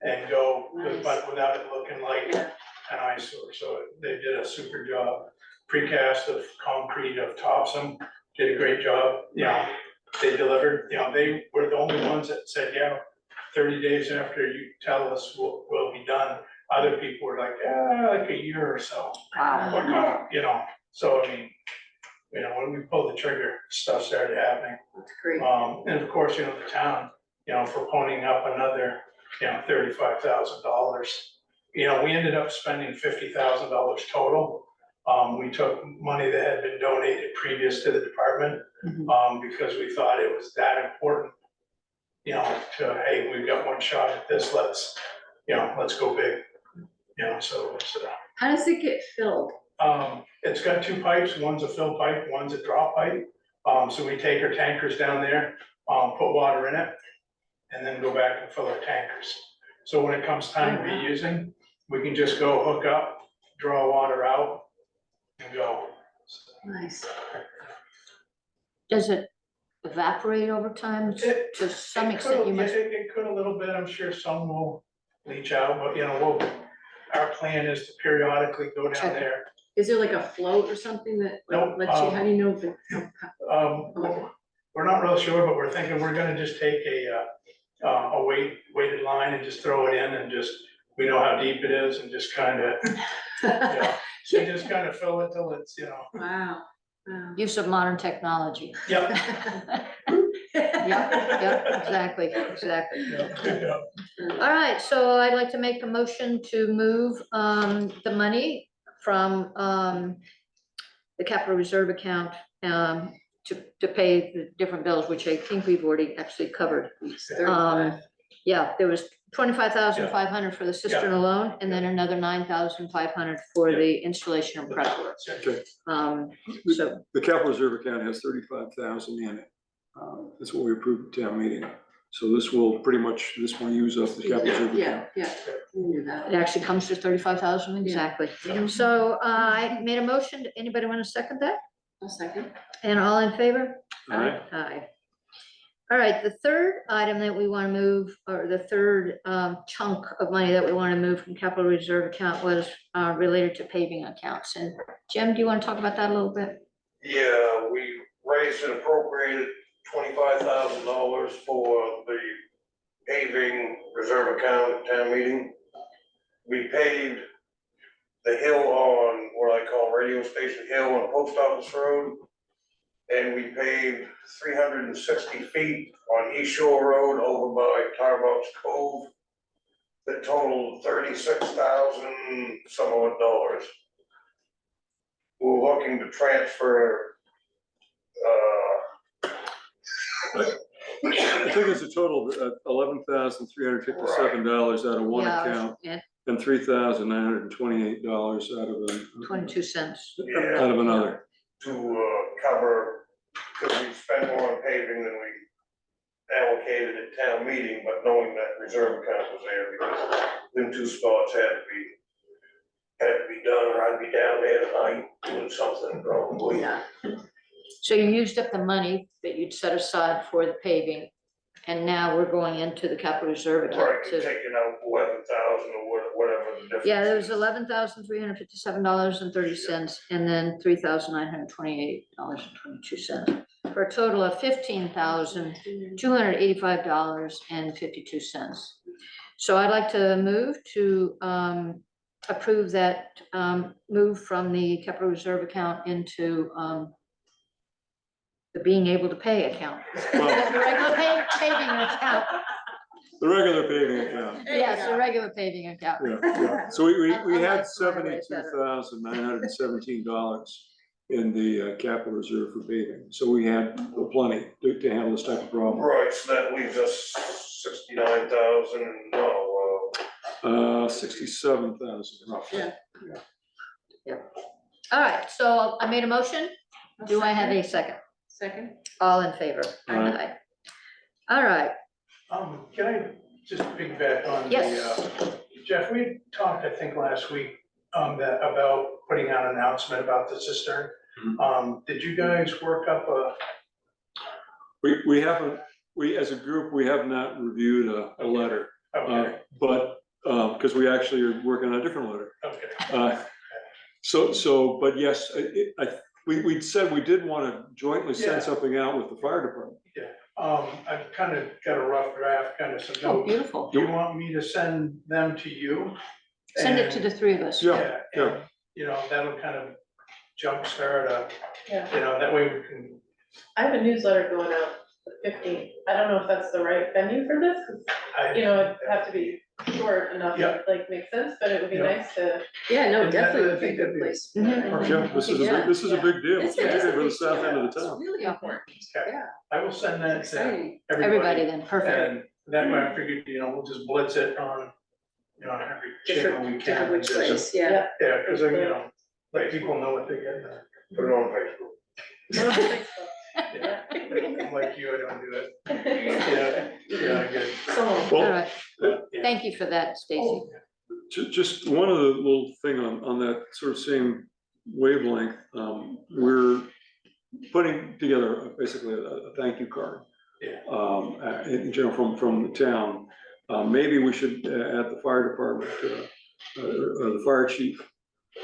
and go, but without it looking like an eyesore. So they did a super job. Precast of concrete of Topsom did a great job, you know, they delivered, you know, they were the only ones that said, yeah, 30 days after you tell us we'll be done. Other people were like, yeah, like a year or so. Wow. You know, so I mean, you know, when we pulled the trigger, stuff started happening. That's great. And of course, you know, the town, you know, for ponying up another, you know, $35,000. You know, we ended up spending $50,000 total. We took money that had been donated previous to the department, because we thought it was that important. You know, to, hey, we've got one shot at this, let's go big. You know, so it's, How does it get filled? it's got two pipes, one's a fill pipe, one's a drop pipe. So we take our tankers down there, put water in it, and then go back and fill our tankers. So when it comes time to be using, we can just go hook up, draw water out, and go. Nice. Does it evaporate over time? To some extent, you must, It could a little bit, I'm sure some will leach out, but you know, our plan is to periodically go down Check it. there. Is there like a float or something that Nope, lets you, how do you know if it? We're not real sure, but we're thinking we're gonna just take a weighted line and just throw it in and just, we know how deep it is and just kinda, you just kinda fill it till it's, you know. Wow, wow. use of modern technology. Yep. Yep, exactly. Yeah. All right, so I'd like to make a motion to move the money from the capital reserve account to pay the different bills, which I think we've already actually covered. Yeah, there was 25,500 for the cistern alone, and then another 9,500 for the installation of prep work. Okay. So, The capital reserve account has 35,000 in it. That's what we approved at town meeting. So this will use up the capital reserve account. Yeah, we knew that. it actually comes to 35,000 exactly. So I made a motion. Anybody want to second that? A second. And all in favor? All right. Aye. All right, the third item that we want to move, or the third chunk of money that we want to move from capital reserve account was related to paving accounts. And Jim, do you want to talk about that a little bit? Yeah, we raised and appropriated $25,000 for the paving reserve account at town meeting. We paved the hill on what I call Radio Station Hill on Post Office Road. And we paved 360 feet on East Shore Road over by Tarbox Cove. That totaled $36,000 some odd dollars. We're looking to transfer, I think it's a total of $11,357 out of one Yeah, account. and and $3,928 out of 22 cents. Yeah. out of another. To cover, because we spent more on paving than we allocated at town meeting, but knowing that reserve account was there because them two spots had to be done, or I'd be down there tonight doing something probably. Yeah. So you used up the money that you'd set aside for the paving, and now we're going into the capital reserve Right, account and to. taking out 11,000 or whatever the difference. Yeah, there was is. $11,357.30, and then $3,928.22, for a total of $15,285.52. So I'd like to move to approve that move from the capital reserve account into the being able to pay account. Well, The regular paving account. the regular paving account. Yes, the regular paving account. Yeah. So we Unlike had my way better. $72,917 in the capital reserve for paving. So we had plenty to handle this type of problem. Right, so that leaves us 69,000, no, 67,000 roughly. Yeah. All right, so I made a motion. Do I have a second? Second. All in favor? Aye. All right, Can I just piggyback on the, Yes. Jeff, we talked, I think, last week, about putting out an announcement about the cistern. Did you guys work up a, We haven't, as a group, we have not reviewed a letter, okay, but, because we actually are working on a different letter. okay. But yes, we said we did want to jointly Yeah. send something out with the fire department. I've kind of got a rough draft, kind of some oh, notes. beautiful. Do you want me to send them to you? Send it to And- the three of us. Yeah. And, that'll kind of jumpstart Yeah. that way we can, I have a newsletter going out the 15th. I don't know if that's the right venue for this, 'cause, I. it'd have to be short enough, Yeah. to like, make sense, but it would be Yeah. nice to. Yeah, no, And that- definitely I would be a think good that'd be- place. Mhm. Yeah, this is a big deal, It's especially for the big south end of the deal. town. It's really Yeah. important, Okay. yeah, I will send that to exciting. Everybody everybody. then, perfect. And that way I figured, we'll just blitz it on, every channel we can. Different and which just- ways, yeah. Yeah, because let people know what they get. put it on Facebook. Yeah. I'm like you, I don't do it. Yeah, good. All Well, right, Yeah. thank you for that, Stacy. just one other little thing on that sort of same wavelength, we're putting together basically a thank you card. Yeah. In general from the town. Maybe we should add the fire department, or the fire chief,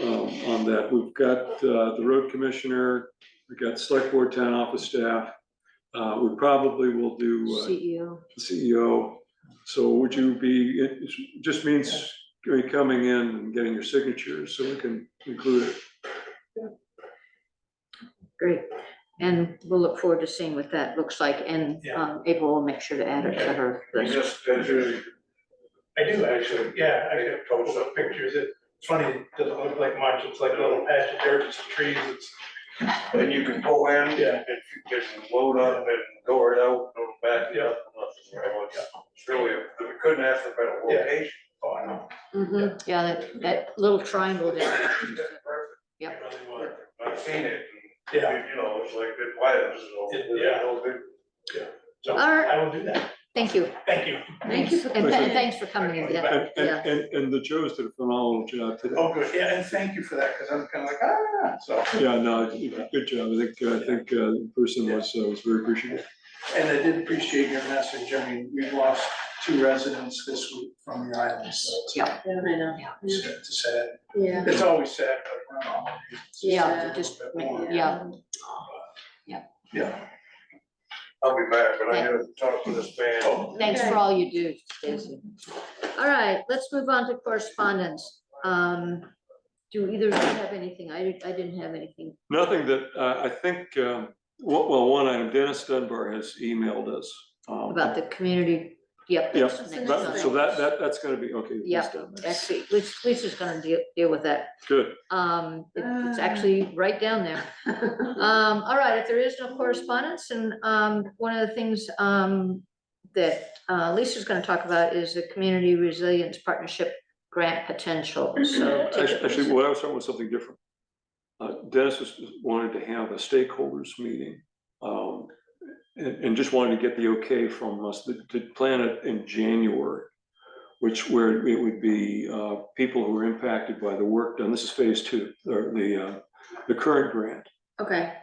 on that. We've got the road commissioner, we've got select board, town office staff. We probably will do CEO. the CEO. So would you be, it just means coming in and getting your signatures so we can include it. Great. And we'll look forward to seeing what that looks like, and Yeah. April will make sure to add it to her You list. just, that's usually, I do actually, yeah, I got a couple of pictures. It's funny, it doesn't look like much. It's like a little patch of dirt and some trees. It's, and you can pull in, Yeah. and you can load up and go right out, go back, it's really, we couldn't ask for a better Yeah. location. oh, I know. Mhm. Yeah, that little triangle there. That's perfect. Yep. It really was. I've seen it, Yeah. and, it's like the plans, Yeah. no big. So All right. I will do that. Thank you. Thank you. Thank you for And coming. thanks for coming in, yeah, yeah. And the Joes did a phenomenal job today. Oh, good. Yeah, and thank you for that, because I'm kind of like, so. Yeah, no, good job. I think the person was very appreciative. And I did appreciate your message. I mean, we've lost 2 residents this week from the island, so it's Yeah. I know, it's sad. yeah. It's always sad, but around all of these, it's Yeah, a just, little bit more. yeah. Yeah. I'll be back, but I gotta talk to this man. Oh, Thanks for all you do, Stacy. All right, let's move on to correspondence. Do either of you have anything? I didn't have anything. Nothing that, I think, well, one item, Dennis Dunbar has emailed us. About the community, yep. Yep, that's next That's time. so that's gonna be, okay. Yeah, that's done. Actually, Lisa's gonna deal with that. Good. It's actually right down there. All right, if there is no correspondence, and one of the things that Lisa's gonna talk about is the Community Resilience Partnership grant potential, so. take it Actually, easy. what I was talking about something different. Dennis wanted to have a stakeholders meeting, and just wanted to get the okay from us to plan it in January, where it would be people who are impacted by the work done. This is phase 2, or the current grant. Okay.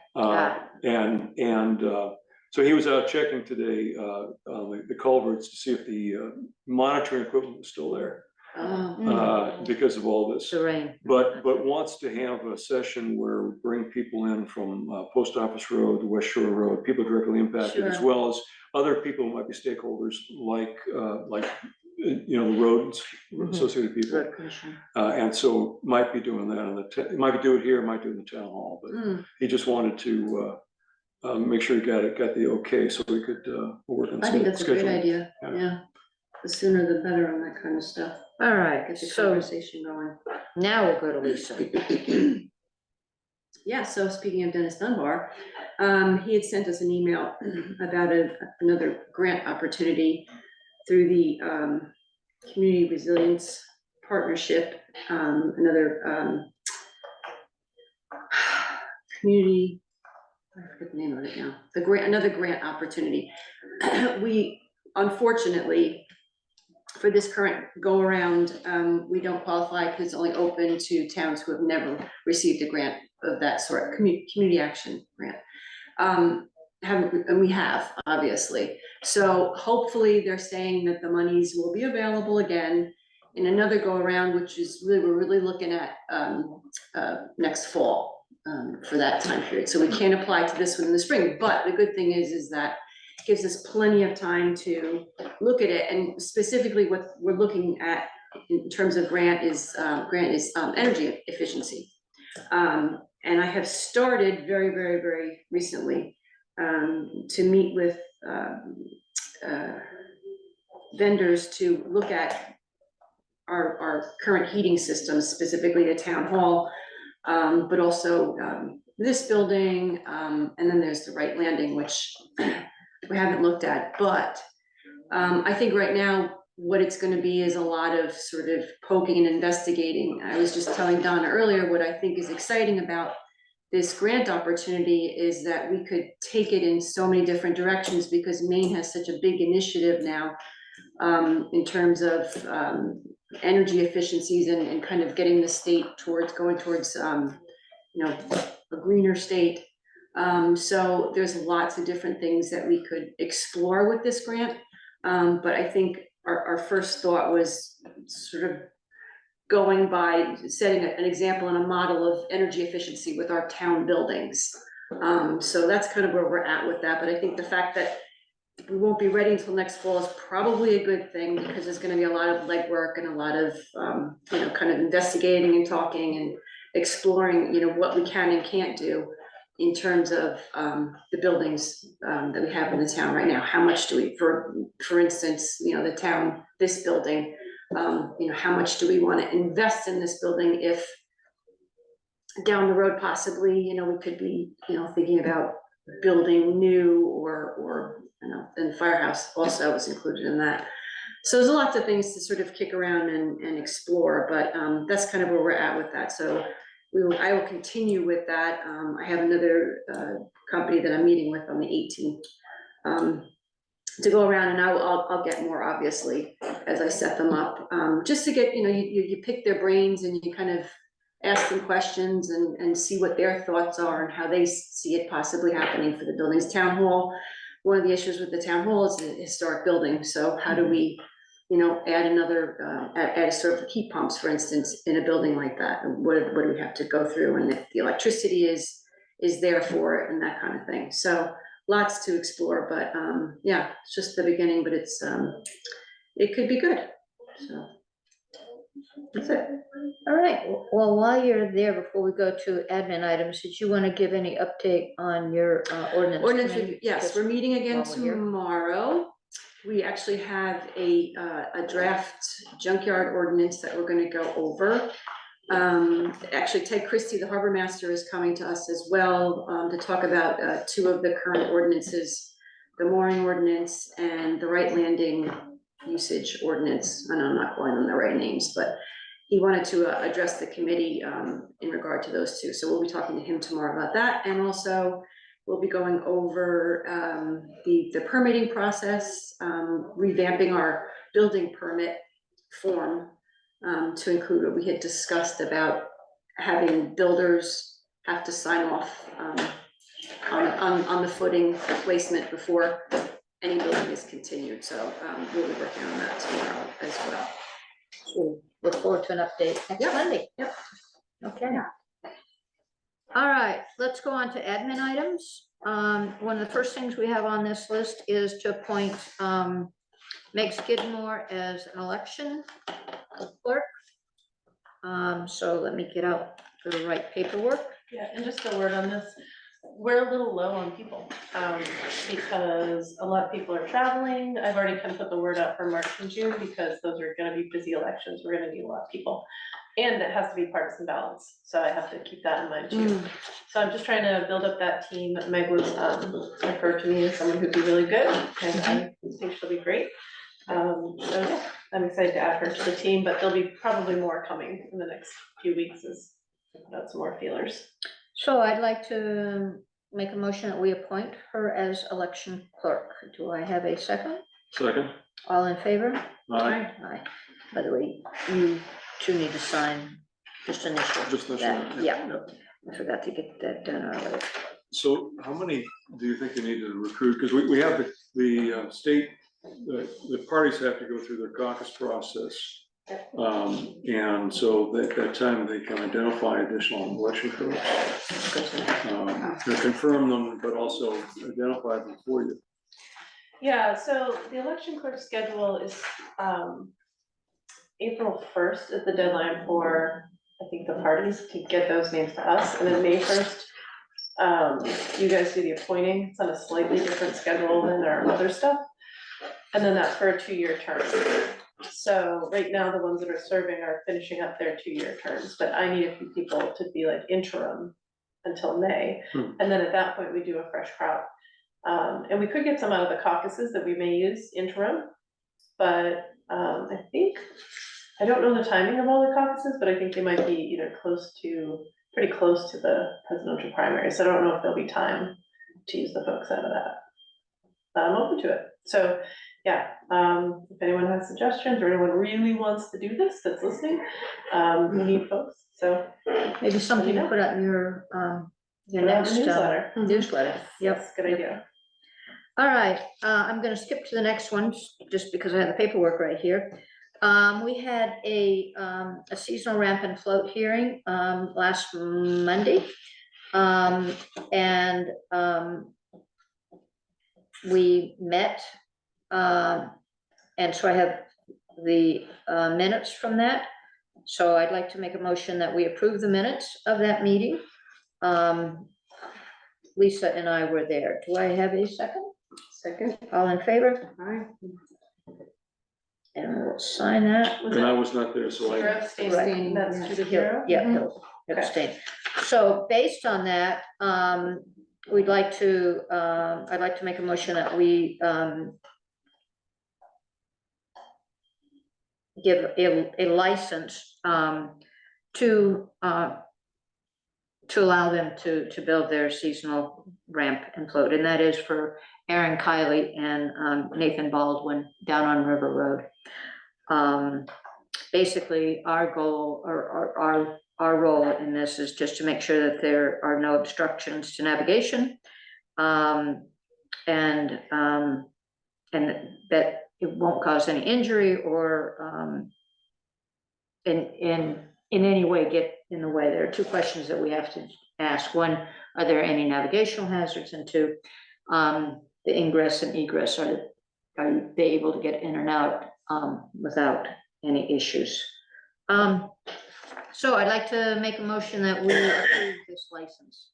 So he was out checking today, the culverts to see if the monitoring equipment was still there, because of all this. The rain. But wants to have a session where we bring people in from Post Office Road, West Shore Road, people directly impacted, as Sure. well as other people who might be stakeholders, like the roads associated people. Road commission. And so might be doing that might be doing it here, might do it in the town hall, but he just wanted to make sure he got the okay, so we could work on. I think that's a great scheduling. idea, Yeah. yeah. The sooner the better on that kind of stuff. All right, Get the so conversation going. now we'll go to Lisa. Yeah, so speaking of Dennis Dunbar, he had sent us an email about another grant opportunity through the Community Resilience Partnership, another community, I forget the name of it now, another grant opportunity. We, unfortunately, for this current go-around, we don't qualify because it's only open to towns who have never received a grant of that sort, community action grant. And we have, obviously. So hopefully they're saying that the monies will be available again in another go-around, which is really, we're really looking at next fall for that time period. So we can't apply to this one in the spring, but the good thing is that it gives us plenty of time to look at it. And specifically what we're looking at in terms of grant is energy efficiency. And I have started very, very, very recently to meet with vendors to look at our current heating systems, specifically the town hall, but also this building, and then there's the Wright Landing, which we haven't looked at, but I think right now what it's going to be is a lot of sort of poking and investigating. I was just telling Donna earlier, what I think is exciting about this grant opportunity is that we could take it in so many different directions, because Maine has such a big initiative now in terms of energy efficiencies and kind of getting the state going towards a greener state. So there's lots of different things that we could explore with this grant. But I think our first thought was sort of going by setting an example and a model of energy efficiency with our town buildings. So that's kind of where we're at with that. But I think the fact that we won't be ready until next fall is probably a good thing, because there's gonna be a lot of legwork and a lot of, kind of investigating and talking and exploring, what we can and can't do in terms of the buildings that we have in the town right now. How much do we, for instance, the town, this building, how much do we want to invest in this building if down the road possibly, we could be, thinking about building new or and the firehouse also was included in that. So there's lots of things to sort of kick around and explore, but that's kind of where we're at with that. So I will continue with that. I have another company that I'm meeting with on the 18th to go around, and I'll get more, obviously, as I set them up, just to get, you pick their brains and you kind of ask them questions and see what their thoughts are and how they see it possibly happening for the buildings. Town hall, one of the issues with the town hall is a historic building. So how do we, add another, add sort of heat pumps, for instance, in a building like that? And what do we have to go through? And if the electricity is there for it and that kind of thing. So lots to explore, but yeah, it's just the beginning, but it's it could be good. So that's it. All right, well, while you're there, before we go to admin items, did you want to give any update on your ordinance? Ordinance committee? review, yes, Just we're meeting again while we're here. tomorrow. We actually have a draft junkyard ordinance that we're gonna go over. Actually, Ted Christie, the harbor master, is coming to us as well to talk about two of the current ordinances, the mooring ordinance and the Wright Landing usage ordinance. I know I'm not calling them the right names, but he wanted to address the committee in regard to those two. So we'll be talking to him tomorrow about that. And also we'll be going over the permitting process, revamping our building permit form to include what we had discussed about having builders have to sign off on the footing placement before any building is continued. So we'll be working on that tomorrow as well. So look forward to an update next Yep. Monday. Yep. Okay. All right, let's go on to admin items. One of the first things we have on this list is to appoint Meg Skidmore as an election clerk. So let me get out the right paperwork. Yeah, and just a word on this, we're a little low on people, because a lot of people are traveling. I've already kind of put the word out for March and June, because those are gonna be busy elections, we're gonna need a lot of people. And it has to be partisan balance, so I have to keep that in mind too. So I'm just trying to build up that team. Meg was referred to me as someone who'd be really good, and I think she'll be great. So yeah, I'm excited to add her to the team, but there'll be probably more coming in the next few weeks as I put out some more feelers. So I'd like to make a motion that we appoint her as election clerk. Do I have a second? Second. All in favor? Aye. Aye. By the way, you two need to sign just initial. Just this that. one. Yeah, I forgot to get that done earlier. So how many do you think you need to recruit? Because we have the state, the parties have to go through their caucus process. And so at that time, they can identify additional election clerks. To confirm them, but also identify them for you. Yeah, so the election clerk schedule is April 1st is the deadline for, I think, the parties to get those names to us, and then May 1st, you guys do the appointing. It's on a slightly different schedule than our other stuff. And then that's for a 2-year term. So right now, the ones that are serving are finishing up their 2-year terms, but I need a few people to be like interim until May. And then at that point, we do a fresh crop. And we could get some out of the caucuses that we may use interim, but I don't know the timing of all the caucuses, but I think they might be either pretty close to the presidential primary. So I don't know if there'll be time to use the folks out of that. But I'm open to it. So yeah, if anyone has suggestions or anyone really wants to do this that's listening, we need folks. So Maybe something to put out in your next newsletter. newsletter. Yep. That's a good idea. All right, I'm gonna skip to the next one, just because I have the paperwork right here. We had a seasonal ramp and float hearing, last Monday. And we met, and so I have the minutes from that. So I'd like to make a motion that we approve the minutes of that meeting. Lisa and I were there. Do I have a second? Second. All in favor? Aye. And we'll sign that. And I was not there, so You're I, abstaining, that's 2-0? Yeah, Mhm. he'll abstain. So based on that, we'd like to, I'd like to make a motion that we give a license to allow them to build their seasonal ramp and float, and that is for Aaron Kiley and Nathan Baldwin down on River Road. Basically, our goal or our role in this is just to make sure that there are no obstructions to navigation, and that it won't cause any injury or in any way get in the way. There are two questions that we have to ask. One, are there any navigational hazards? And two, the ingress and egress, are they able to get in and out without any issues? So I'd like to make a motion that we approve this license.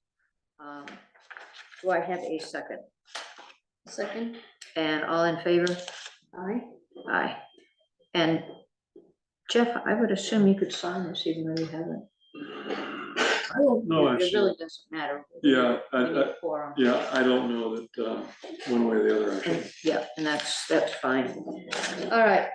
Do I have a second? Second. And all in favor? Aye. Aye. And Jeff, I would assume you could sign this even though you haven't. I don't know, It actually. really doesn't matter. Yeah, We need a quorum. yeah, I don't know that, one way or the other, actually. And, yeah, and that's fine. All right,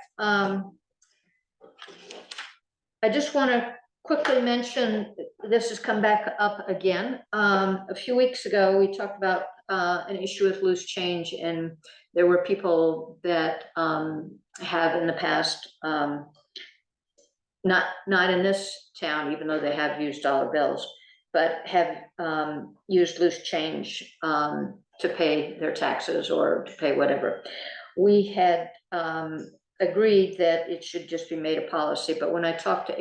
I just want to quickly mention, this has come back up again. A few weeks ago, we talked about an issue with loose change, and there were people that have in the past, not in this town, even though they have used dollar bills, but have used loose change to pay their taxes or to pay whatever. We had agreed that it should just be made a policy, but when I talked to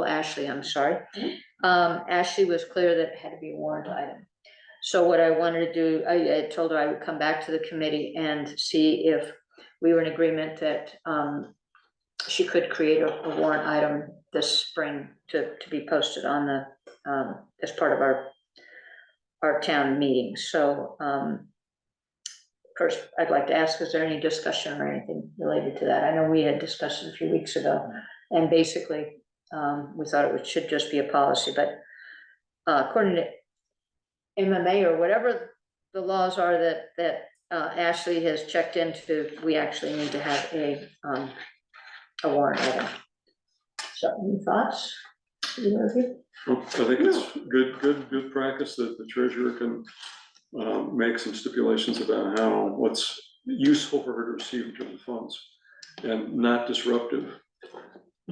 Ashley, I'm sorry. Ashley was clear that it had to be a warrant item. So what I wanted to do, I told her I would come back to the committee and see if we were in agreement that she could create a warrant item this spring to be posted on the, as part of our town meeting. So first, I'd like to ask, is there any discussion or anything related to that? I know we had discussed it a few weeks ago, and basically, we thought it should just be a policy, but according to MMA or whatever the laws are that Ashley has checked into, we actually need to have a warrant item. So, any thoughts? Either of you? I think it's good practice that the treasurer can make some stipulations about what's useful for her to receive in terms of funds and not disruptive.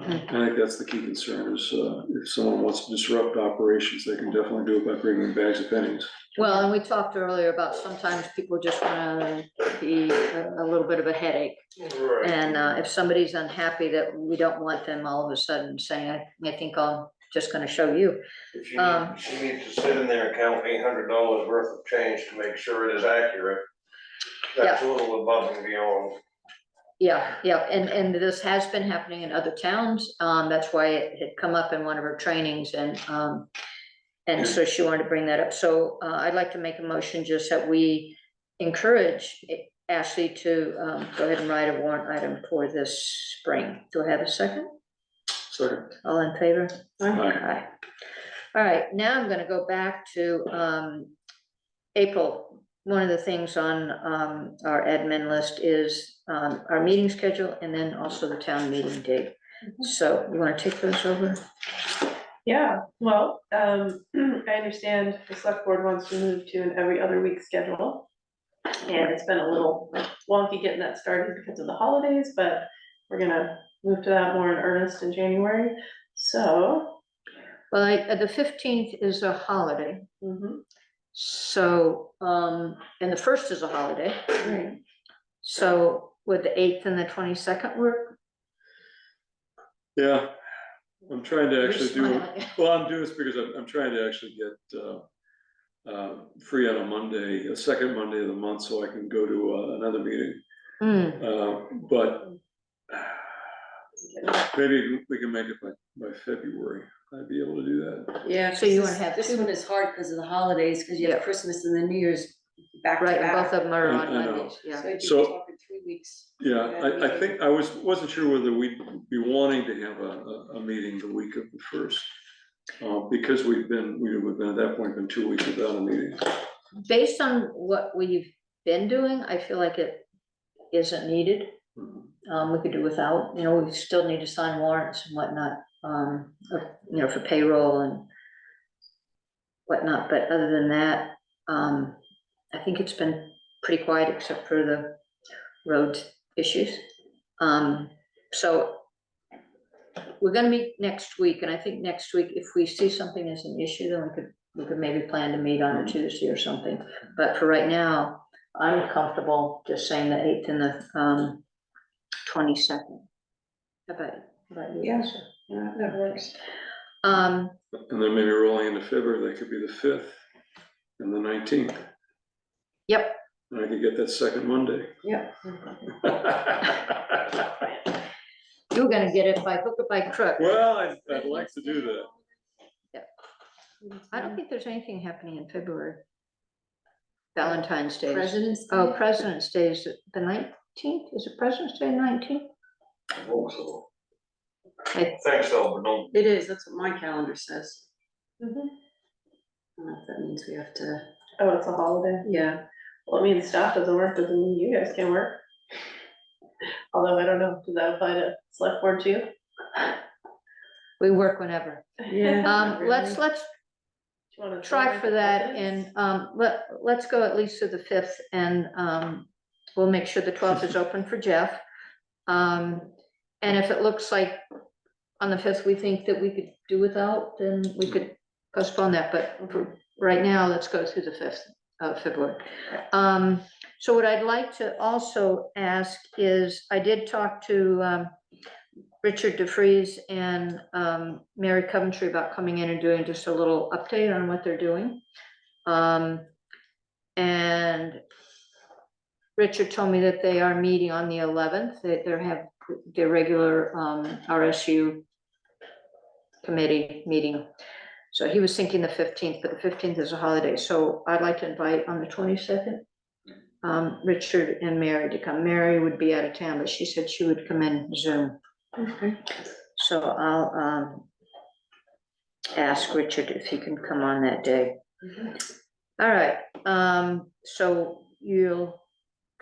I think that's the key concern is if someone wants to disrupt operations, they can definitely do it by bringing bags of pennies. Well, and we talked earlier about sometimes people just want to be a little bit of a headache. Right. And if somebody's unhappy, that we don't want them all of a sudden saying, I think I'm just going to show you. If she needs to sit in there and count $800 worth of change to make sure it is accurate. That's a little above and beyond. Yeah, and this has been happening in other towns. That's why it had come up in one of her trainings, and so she wanted to bring that up. So I'd like to make a motion just that we encourage Ashley to go ahead and write a warrant item for this spring. Do I have a second? Second. All in favor? Aye. Aye. All right, now I'm gonna go back to April. One of the things on our admin list is our meeting schedule and then also the town meeting date. So you wanna take those over? Yeah, well, I understand the select board wants to move to an every other week schedule. And it's been a little wonky getting that started because of the holidays, but we're gonna move to that more in earnest in January, so. Well, the 15th is a holiday, so, and the 1st is a holiday. Right. So would the 8th and the 22nd work? Yeah, I'm trying to actually do, You're well, I'm doing this because I'm trying to actually get free on a Monday, a second Monday of the month, so I can go to another meeting. But maybe we can make it by February. I'd be able to do that. Yeah, So you wanna have this two- one is hard because of the holidays, because you Yeah. have Christmas and then New Year's back to Right, and both back. of them are on I know. Mondays, yeah. So you'd be So- talking 3 weeks. Yeah, I think I wasn't sure whether we'd be wanting to have a meeting the week of the 1st. Because we've been at that point been 2 weeks without a meeting. Based on what we've been doing, I feel like it isn't needed. We could do without, we still need to sign warrants and whatnot, for payroll and whatnot, but other than that, I think it's been pretty quiet except for the road issues. So we're gonna meet next week, and I think next week, if we see something as an issue, then we could maybe plan to meet on a Tuesday or something. But for right now, I'm comfortable just saying the 8th and the 22nd. How about you? Yeah. Yeah, that works. And then maybe rolling into February, that could be the 5th and the 19th. Yep. And I could get that second Monday. Yeah. You're gonna get it by hook or by crook. Well, I'd like to do that. I don't think there's anything happening in February. Valentine's Day. President's Day? Oh, President's Day is the 19th? Is it President's Day 19th? Also. I- Thanks, though, but don't. It is, that's what my calendar says. Mhm. I don't know if that means we have to, Oh, it's a holiday. yeah. Well, I mean, staff doesn't work, doesn't mean you guys can work. Although I don't know, does that apply to select board too? We work whenever. Yeah. Let's Do you wanna try try for that confidence? and, let's go at least to the 5th and, we'll make sure the 12th is open for Jeff. And if it looks like on the 5th, we think that we could do without, then we could postpone that, but for right now, let's go through the 5th of February. So what I'd like to also ask is, I did talk to, Richard DeFries and Mary Coventry about coming in and doing just a little update on what they're doing. And Richard told me that they are meeting on the 11th, that they have their regular RSU committee meeting. So he was thinking the 15th, but the 15th is a holiday, so I'd like to invite on the 22nd, Richard and Mary to come. Mary would be out of town, but she said she would come in Zoom. Okay. So I'll ask Richard if he can come on that day. All right, so you'll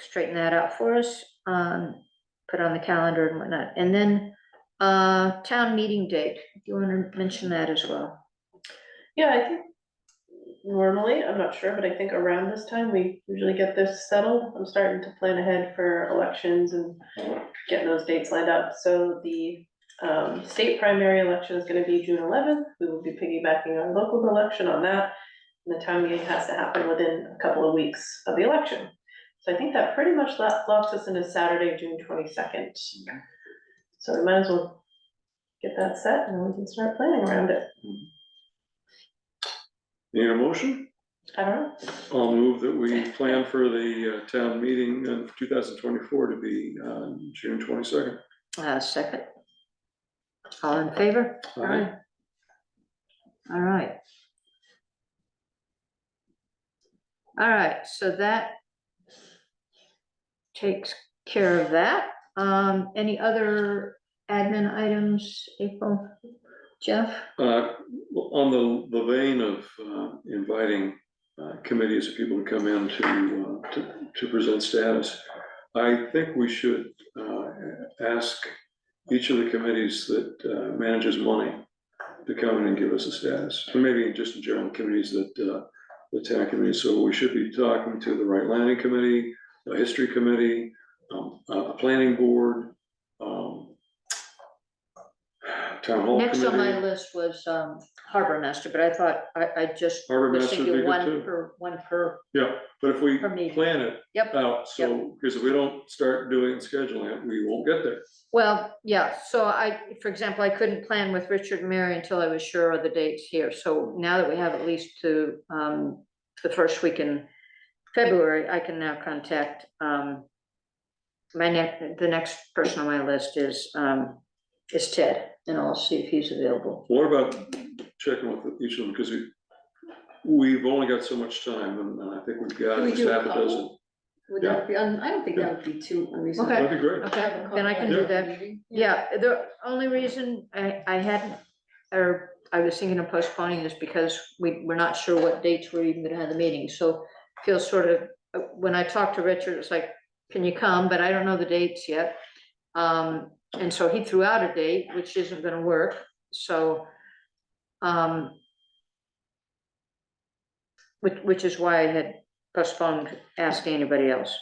straighten that out for us, put on the calendar and whatnot. And then town meeting date, do you want to mention that as well? Yeah, I think normally, I'm not sure, but I think around this time, we usually get this settled. I'm starting to plan ahead for elections and getting those dates lined up. So the state primary election is gonna be June 11th. We will be piggybacking our local election on that. And the town meeting has to happen within a couple of weeks of the election. So I think that pretty much locks us into Saturday, June 22nd. So we might as well get that set and then we can start planning around it. Need a motion? I don't know. I'll move that we plan for the town meeting in 2024 to be June 22nd. Second. All in favor? Aye. All right. All right, so that takes care of that. Any other admin items, April, Jeff? On the vein of inviting committees of people to come in to present status, I think we should ask each of the committees that manages money to come in and give us a status, or maybe just in general committees that the town committees. So we should be talking to the Right Landing Committee, the History Committee, a planning board, town hall Next on my committee. list was harbor master, but I thought I just Harbor was master would be thinking good too. one per, Yeah, but if we Per meeting. plan it Yep, out, so, because if we don't start doing and scheduling it, we won't get there. well, yeah, so for example, I couldn't plan with Richard and Mary until I was sure of the dates here. So now that we have at least to the first week in February, I can now contact the next person on my list is Ted, and I'll see if he's available. What about checking with each of them, because we've only got so much time, and I think we've got Can we at do least a half a couple? dozen. Would that be, I don't think that would be too unreasonable. Okay. That'd be great. Okay, then I can do that. Yeah, the only reason I hadn't, or I was thinking of postponing is because we're not sure what dates we're even gonna have the meeting, so feels sort of, when I talked to Richard, it's like, can you come, but I don't know the dates yet. And so he threw out a date, which isn't gonna work, so which is why I had postponed asking anybody else.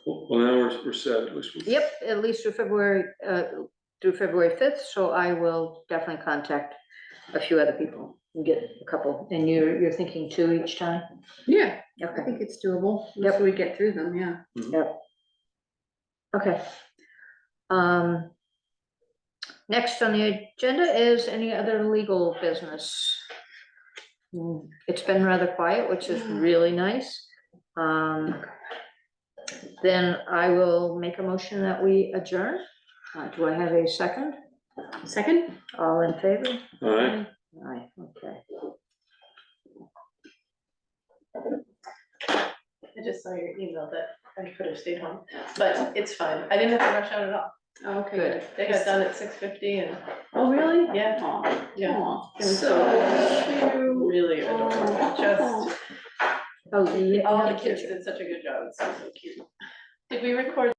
Well, now we're set, at least. Yep, at least through February 5th, so I will definitely contact a few other people and get a couple, and you're thinking 2 each time? Yeah, I Okay, think it's doable, Yep. if we get through them, yeah. yep. Okay. Next on the agenda is any other legal business. It's been rather quiet, which is really nice. Then I will make a motion that we adjourn. Do I have a second? Second? All in favor? All right, Aye, okay. I just saw your email that I could have stayed home, but it's fine. I didn't have to rush out at all. Oh, okay, Good. good. They got done at 6:50 and Oh, really? Yeah. Aw, Yeah. aw, It was so cute. really adorable. Just Oh, all the kids did such a good job. It's so cute. Did we record